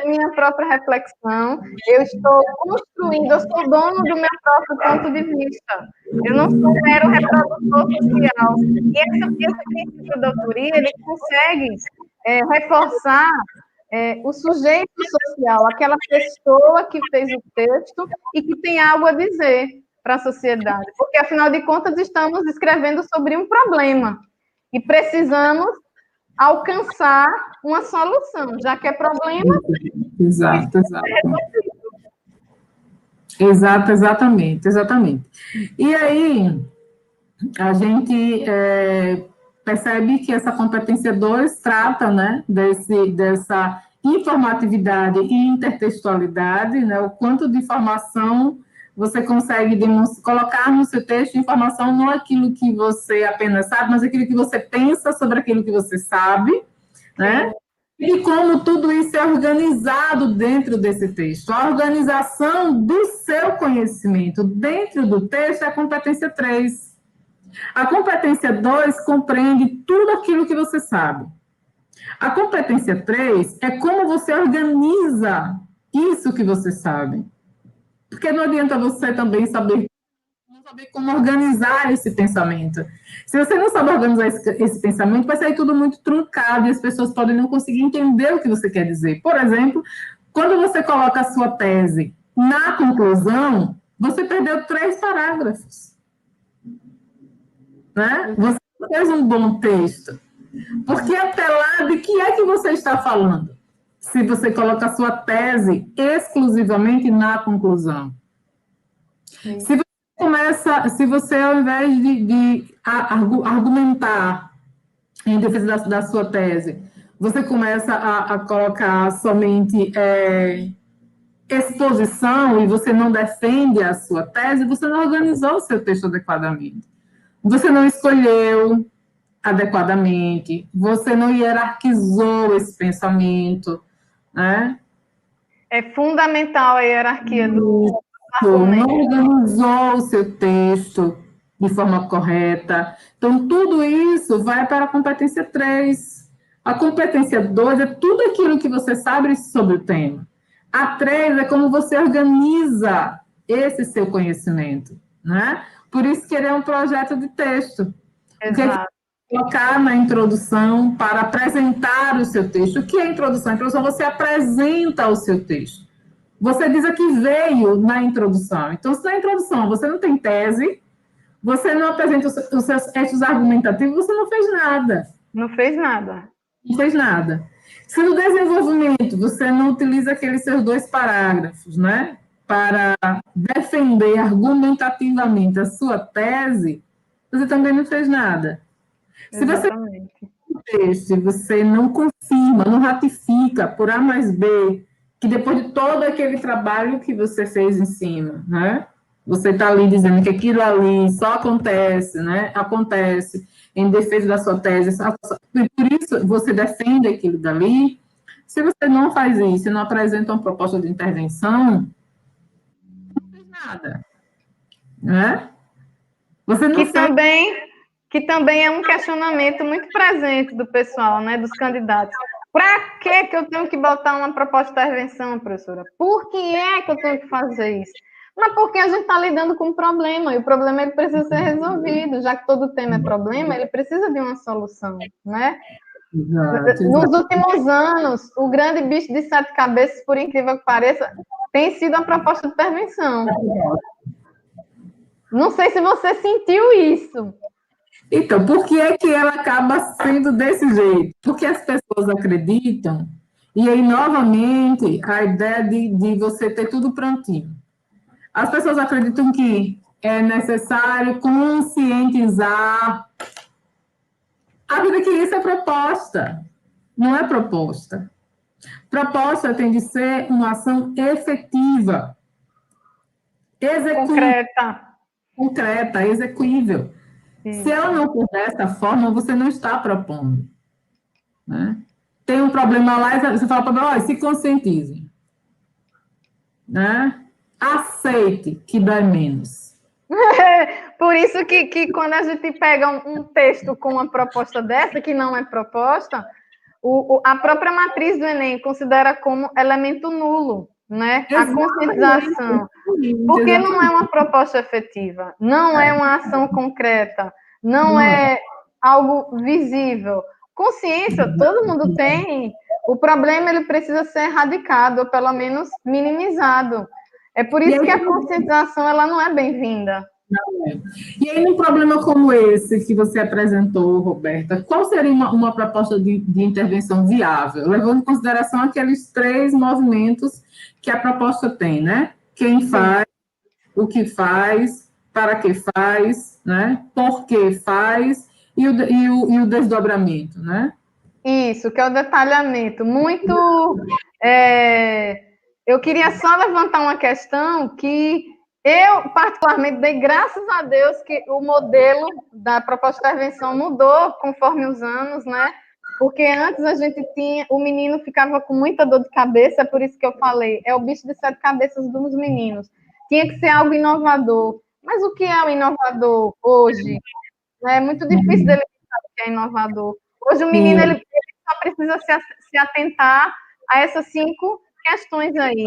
minha própria reflexão, eu estou construindo, eu sou dono do meu próprio ponto de vista. Eu não sou um mero reprodutor social. E esse princípio da autoria, ele consegue reforçar o sujeito social, aquela pessoa que fez o texto e que tem algo a dizer para a sociedade. Porque, afinal de contas, estamos escrevendo sobre um problema e precisamos alcançar uma solução, já que é problema. Exato. Exatamente. E aí, a gente percebe que essa competência 2 trata, né, dessa informatividade e intertextualidade, né, o quanto de informação você consegue colocar no seu texto informação não aquilo que você apenas sabe, mas aquilo que você pensa sobre aquilo que você sabe, né? E como tudo isso é organizado dentro desse texto. A organização do seu conhecimento dentro do texto é a competência 3. A competência 2 compreende tudo aquilo que você sabe. A competência 3 é como você organiza isso que você sabe. Porque não adianta você também saber como organizar esse pensamento. Se você não sabe organizar esse pensamento, vai sair tudo muito truncado e as pessoas podem não conseguir entender o que você quer dizer. Por exemplo, quando você coloca a sua tese na conclusão, você perdeu 3 parágrafos. Né? Você fez um bom texto. Porque até lá, de que é que você está falando? Se você coloca a sua tese exclusivamente na conclusão. Sim. Se você, ao invés de argumentar em defesa da sua tese, você começa a colocar somente exposição e você não defende a sua tese, você não organizou o seu texto adequadamente. Você não escolheu adequadamente, você não hierarquizou esse pensamento, né? É fundamental a hierarquia do não organizou o seu texto de forma correta. Então, tudo isso vai para a competência 3. A competência 2 é tudo aquilo que você sabe sobre o tema. A 3 é como você organiza esse seu conhecimento, né? Por isso que ele é um projeto de texto. Exato. Colocar na introdução para apresentar o seu texto. O que é introdução? A introdução você apresenta o seu texto. Você diz a que veio na introdução. Então, se na introdução você não tem tese, você não apresenta os seus textos argumentativos, você não fez nada. Não fez nada. Não fez nada. Se no desenvolvimento você não utiliza aqueles seus 2 parágrafos, né, para defender argumentativamente a sua tese, você também não fez nada. Se você não confirma, não ratifica por A mais B, que depois de todo aquele trabalho que você fez em cima, né? Você está ali dizendo que aquilo ali só acontece, né? Acontece em defesa da sua tese. Por isso, você defende aquilo dali. Se você não faz isso, não apresenta uma proposta de intervenção, não fez nada, né? Você não que também é um questionamento muito presente do pessoal, né, dos candidatos. Para que eu tenho que botar uma proposta de intervenção, professora? Por que é que eu tenho que fazer isso? Mas porque a gente está lidando com um problema, e o problema ele precisa ser resolvido. Já que todo tema é problema, ele precisa de uma solução, né? Exato. Nos últimos anos, o grande bicho de 7 cabeças, por incrível que pareça, tem sido a proposta de intervenção. Não sei se você sentiu isso. Então, por que é que ela acaba sendo desse jeito? Porque as pessoas acreditam, e aí, novamente, a ideia de você ter tudo prontinho. As pessoas acreditam que é necessário conscientizar. A vida que isso é proposta, não é proposta. Proposta tem de ser uma ação efetiva. concreta, execuível. Sim. Se ela não for dessa forma, você não está propondo. Né? Tem um problema lá, você fala para ela, se conscientize. Né? Aceite que dói menos. Por isso que quando a gente pega um texto com uma proposta dessa, que não é proposta, a própria matriz do Enem considera como elemento nulo, né? A conscientização. Porque não é uma proposta efetiva, não é uma ação concreta, não é algo visível. Consciência, todo mundo tem. O problema, ele precisa ser erradicado, ou pelo menos minimizado. É por isso que a conscientização, ela não é bem-vinda. E aí, num problema como esse que você apresentou, Roberta, qual seria uma proposta de intervenção viável, levando em consideração aqueles 3 movimentos que a proposta tem, né? Quem faz, o que faz, para que faz, né? Por que faz, e o desdobramento, né? Isso, que é o detalhamento. Muito... eu queria só levantar uma questão que eu, particularmente, dei graças a Deus que o modelo da proposta de intervenção mudou conforme os anos, né? Porque antes a gente tinha... O menino ficava com muita dor de cabeça, é por isso que eu falei, é o bicho de 7 cabeças dos meninos. Tinha que ser algo inovador. Mas o que é o inovador hoje? É muito difícil dele pensar o que é inovador. Hoje o menino ele só precisa se atentar a essas 5 questões aí.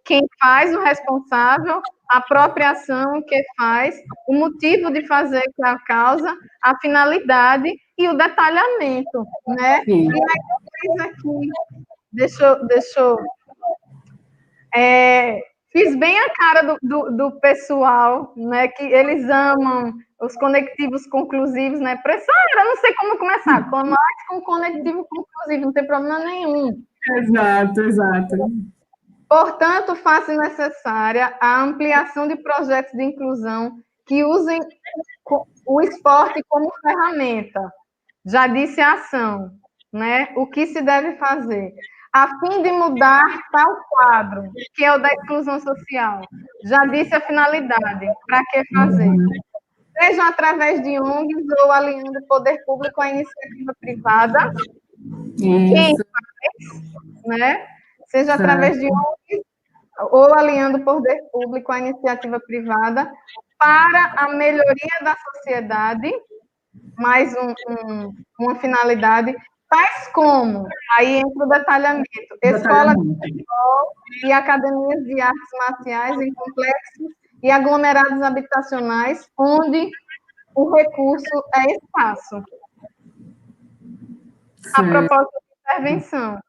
Quem faz, o responsável, a própria ação que faz, o motivo de fazer, que é a causa, a finalidade e o detalhamento, né? E aí, aqui, deixa eu fiz bem a cara do pessoal, né? Que eles amam os conectivos conclusivos, né? Professora, eu não sei como começar. Comece com conectivo conclusivo, não tem problema nenhum. Exato. Portanto, faça necessária a ampliação de projetos de inclusão que usem o esporte como ferramenta. Já disse a ação, né? O que se deve fazer? A fim de mudar tal quadro, que é o da exclusão social. Já disse a finalidade. Para que fazer? Seja através de ONGs ou alinhando o poder público à iniciativa privada. Quem faz, né? Seja através de ONGs ou alinhando o poder público à iniciativa privada para a melhoria da sociedade, mais uma finalidade, tais como, aí entra o detalhamento, escola de futebol e academias de artes marciais em complexos e aglomerados habitacionais, onde o recurso é espaço. A proposta de intervenção.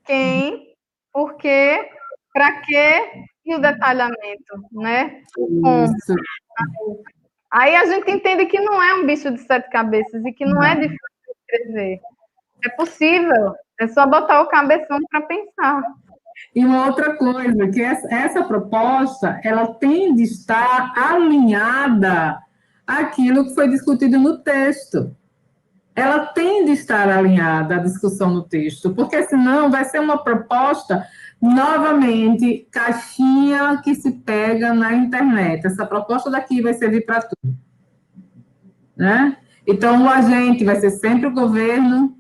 Quem, por quê, para quê e o detalhamento, né? Como. Aí a gente entende que não é um bicho de 7 cabeças e que não é difícil de escrever. É possível, é só botar o cabeção para pensar. E uma outra coisa, que essa proposta, ela tem de estar alinhada àquilo que foi discutido no texto. Ela tem de estar alinhada à discussão no texto, porque senão vai ser uma proposta, novamente, caixinha que se pega na internet. Essa proposta daqui vai servir para tudo. Né? Então, o agente vai ser sempre o governo.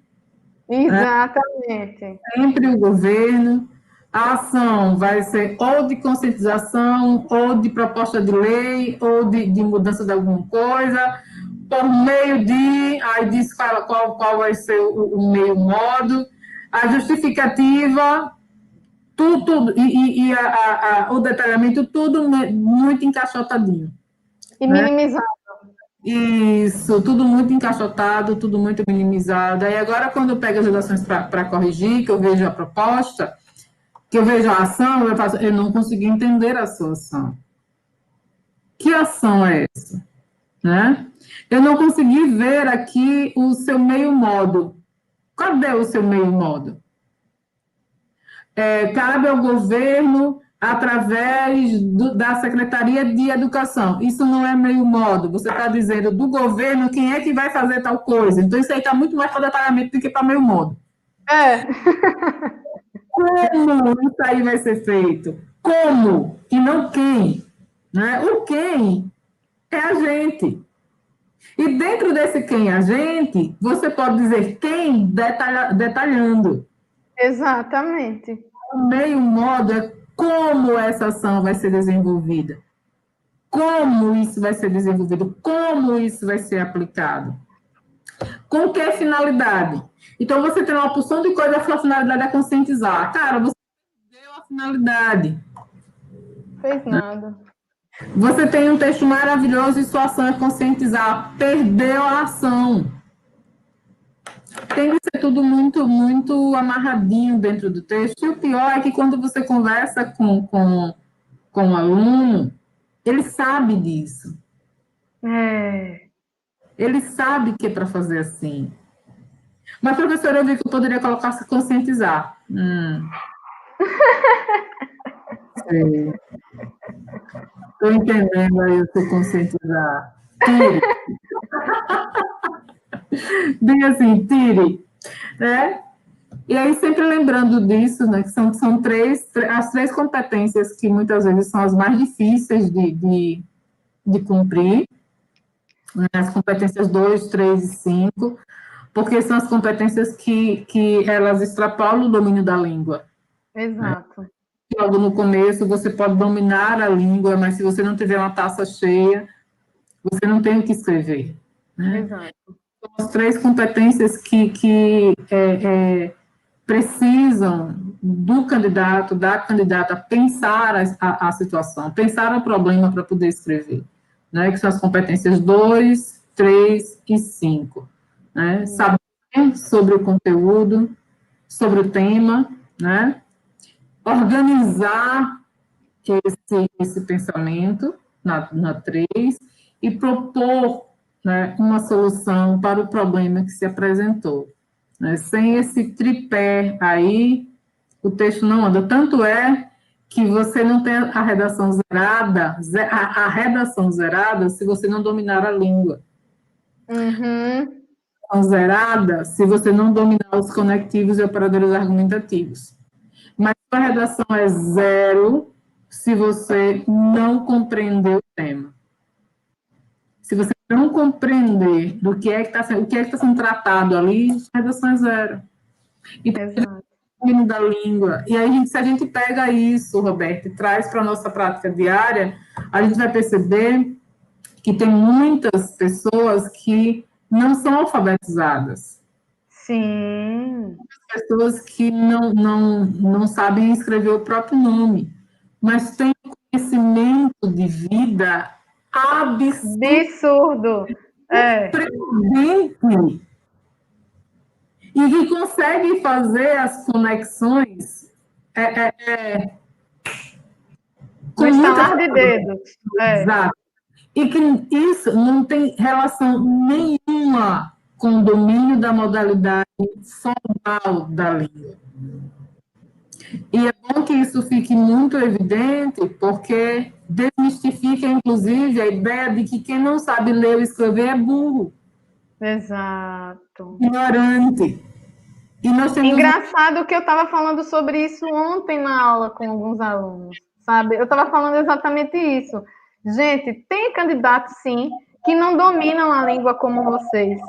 Exatamente. Né? Sempre o governo. A ação vai ser ou de conscientização, ou de proposta de lei, ou de mudança de alguma coisa, por meio de, aí diz qual vai ser o meio modo, a justificativa, tudo e o detalhamento, tudo muito encaixotadinho. E minimizado. Isso, tudo muito encaixotado, tudo muito minimizado. Aí agora, quando eu pego as redações para corrigir, que eu vejo a proposta, que eu vejo a ação, eu não consegui entender a sua ação. Que ação é essa? Né? Eu não consegui ver aqui o seu meio modo. Cadê o seu meio modo? Cabe ao governo através da Secretaria de Educação. Isso não é meio modo. Você está dizendo do governo quem é que vai fazer tal coisa. Então, isso aí está muito mais para detalhamento do que para meio modo. como isso aí vai ser feito? Como? E não quem. Né? O quem é a gente. E dentro desse quem é a gente, você pode dizer quem detalhando. Exatamente. O meio modo é como essa ação vai ser desenvolvida. Como isso vai ser desenvolvido, como isso vai ser aplicado. Com que finalidade? Então, você tem uma porção de coisa, a sua finalidade é conscientizar. Cara, você deu a finalidade. Fez nada. Você tem um texto maravilhoso e sua ação é conscientizar. Perdeu a ação. Tem que ser tudo muito, muito amarradinho dentro do texto. E o pior é que quando você conversa com o aluno, ele sabe disso. Ele sabe que é para fazer assim. Mas, professora, eu vi que eu poderia colocar se conscientizar. Estou entendendo aí o se conscientizar. Tire. Diga assim, tire. Né? E aí, sempre lembrando disso, né, que são as três competências que muitas vezes são as mais difíceis de cumprir, né, as competências 2, 3 e 5, porque são as competências que elas extrapolam o domínio da língua. Exato. Né? Logo no começo, você pode dominar a língua, mas se você não tiver uma taça cheia, você não tem o que escrever. Né? Exato. São as três competências que precisam do candidato, da candidata, pensar a situação, pensar o problema para poder escrever, né? Que são as competências 2, 3 e 5. Né? Saber sobre o conteúdo, sobre o tema, né? Organizar esse pensamento na 3 e propor, né, uma solução para o problema que se apresentou. Né? Sem esse tripé aí, o texto não anda. Tanto é que você não tem a redação zerada, a redação zerada se você não dominar a língua. Zerada se você não dominar os conectivos e operadores argumentativos. Mas a redação é zero se você não compreender o tema. Se você não compreender do que é que está sendo tratado ali, a redação é zero. Então, o da língua. E aí, se a gente pega isso, Roberto, e traz para a nossa prática diária, a gente vai perceber que tem muitas pessoas que não são alfabetizadas. Sim. Pessoas que não sabem escrever o próprio nome, mas têm conhecimento de vida absurdo. Surpreendente. E que consegue fazer as conexões com estalar de dedos. Exato. E que isso não tem relação nenhuma com o domínio da modalidade formal da língua. E é bom que isso fique muito evidente, porque desmistifica, inclusive, a ideia de que quem não sabe ler ou escrever é burro. Exato. Ignorante. E nós temos... Engraçado que eu estava falando sobre isso ontem na aula com alguns alunos, sabe? Eu estava falando exatamente isso. Gente, tem candidatos, sim, que não dominam a língua como vocês.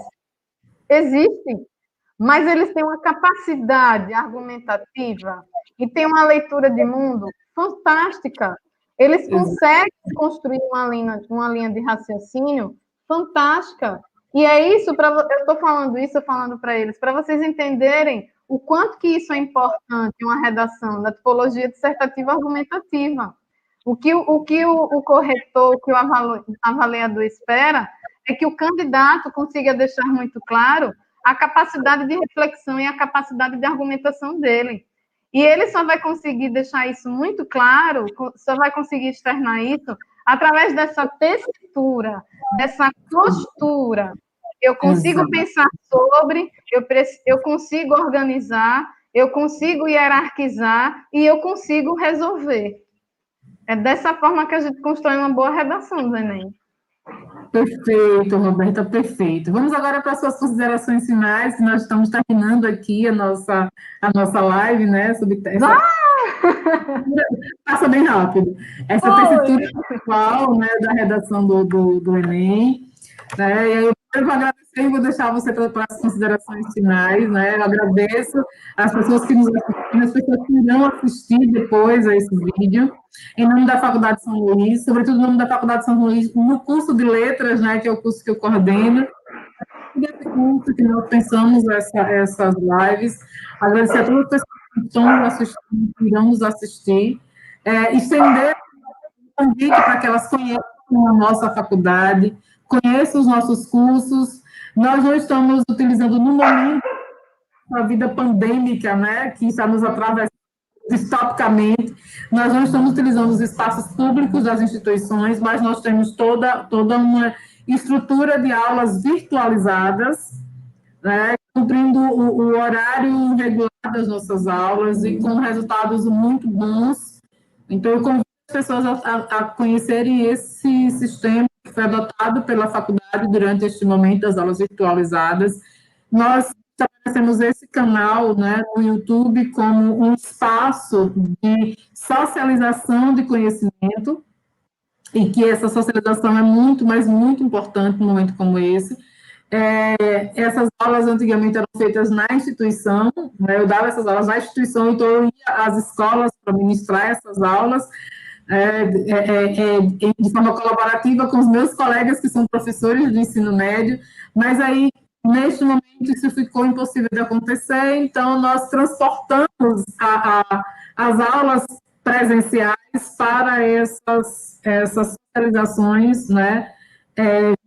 Existem, mas eles têm uma capacidade argumentativa e têm uma leitura de mundo fantástica. Eles conseguem construir uma linha de raciocínio fantástica. E é isso, eu estou falando para eles, para vocês entenderem o quanto que isso é importante, uma redação da tipologia dissertativa argumentativa. O que o corretor, o que o avaliador espera é que o candidato consiga deixar muito claro a capacidade de reflexão e a capacidade de argumentação dele. E ele só vai conseguir deixar isso muito claro, só vai conseguir externar isso através dessa textura, dessa postura. Eu consigo pensar sobre, eu consigo organizar, eu consigo hierarquizar e eu consigo resolver. É dessa forma que a gente constrói uma boa redação do Enem. Perfeito, Roberta, perfeito. Vamos agora para as suas considerações finais. Nós estamos terminando aqui a nossa live, né? Sobre essa, passa bem rápido. Essa tessitura Oi! atual, né, da redação do Enem. Né? E aí eu vou agradecer e vou deixar você para as considerações finais. Né? Eu agradeço as pessoas que nos assistiram, as pessoas que irão assistir depois a esse vídeo, em nome da Faculdade São Luís, sobretudo em nome da Faculdade São Luís, no curso de Letras, né, que é o curso que eu coordeno, e desse curso que nós pensamos essas lives. Agradecer a todas as pessoas que estão nos assistindo, que irão nos assistir, estender o convite para que elas conheçam a nossa faculdade, conheçam os nossos cursos. Nós não estamos utilizando, no momento, a vida pandêmica, né, que está nos atravessando distopicamente, nós não estamos utilizando os espaços públicos das instituições, mas nós temos toda uma estrutura de aulas virtualizadas, né, cumprindo o horário regular das nossas aulas e com resultados muito bons. Então, eu convido as pessoas a conhecerem esse sistema que foi adotado pela faculdade durante este momento das aulas virtualizadas. Nós estabelecemos esse canal, né, no YouTube como um espaço de socialização de conhecimento, e que essa socialização é muito, mas muito importante num momento como esse. Essas aulas antigamente eram feitas na instituição, né, eu dava essas aulas na instituição, então eu ia às escolas para ministrar essas aulas, de forma colaborativa com os meus colegas que são professores do ensino médio, mas aí, neste momento, isso ficou impossível de acontecer, então nós transportamos as aulas presenciais para essas socializações, né,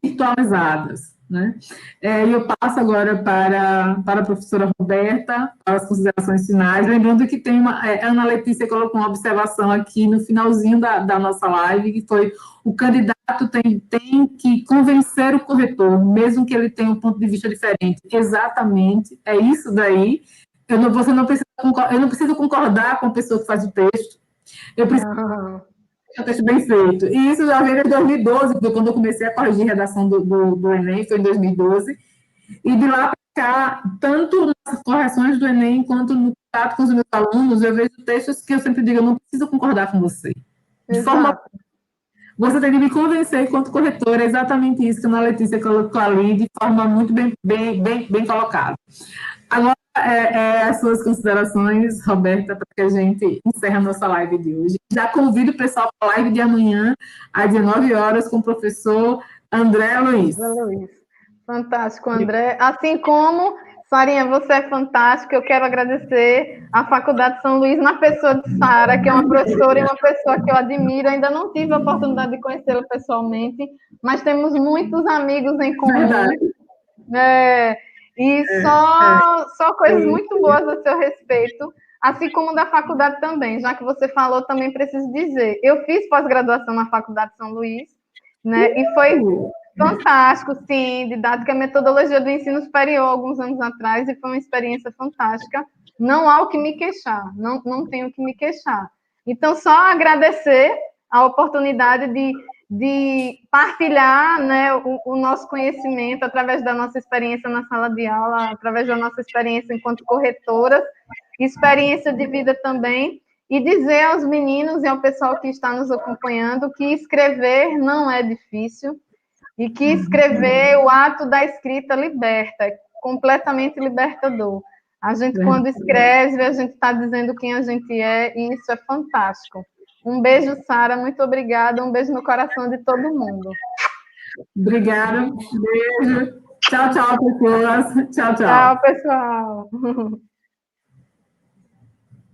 virtualizadas. Né? E eu passo agora para a professora Roberta, para as considerações finais, lembrando que tem a Ana Letícia colocou uma observação aqui no finalzinho da nossa live, que foi: o candidato tem que convencer o corretor, mesmo que ele tenha um ponto de vista diferente. Exatamente, é isso daí. Eu não preciso concordar com a pessoa que faz o texto, eu preciso um texto bem feito. E isso já veio em 2012, quando eu comecei a corrigir a redação do Enem, foi em 2012. E de lá para cá, tanto nas correções do Enem, quanto no contato com os meus alunos, eu vejo textos que eu sempre digo: eu não preciso concordar com você. De forma, você tem que me convencer enquanto corretora. É exatamente isso que a Ana Letícia colocou ali, de forma muito bem colocada. Agora, as suas considerações, Roberta, para que a gente encerre a nossa live de hoje. Já convido o pessoal para a live de amanhã, às 19 horas, com o professor André Luiz. Fantástico, André. Assim como, Sarinha, você é fantástica. Eu quero agradecer à Faculdade São Luís, na pessoa de Sara, que é uma professora e uma pessoa que eu admiro. Ainda não tive a oportunidade de conhecê-la pessoalmente, mas temos muitos amigos em comum. Só coisas muito boas a seu respeito, assim como da faculdade também. Já que você falou, também preciso dizer, eu fiz pós-graduação na Faculdade São Luís, né? E foi fantástico, sim, didática e metodologia do ensino superior alguns anos atrás, e foi uma experiência fantástica. Não há o que me queixar, não tenho o que me queixar. Então, só agradecer a oportunidade de partilhar, né, o nosso conhecimento através da nossa experiência na sala de aula, através da nossa experiência enquanto corretoras, experiência de vida também, e dizer aos meninos e ao pessoal que está nos acompanhando que escrever não é difícil, e que escrever, o ato da escrita liberta, é completamente libertador. A gente, quando escreve, a gente está dizendo quem a gente é, e isso é fantástico. Um beijo, Sara, muito obrigada, um beijo no coração de todo mundo. Obrigada, beijo. Tchau, pessoas. Tchau. Tchau, pessoal.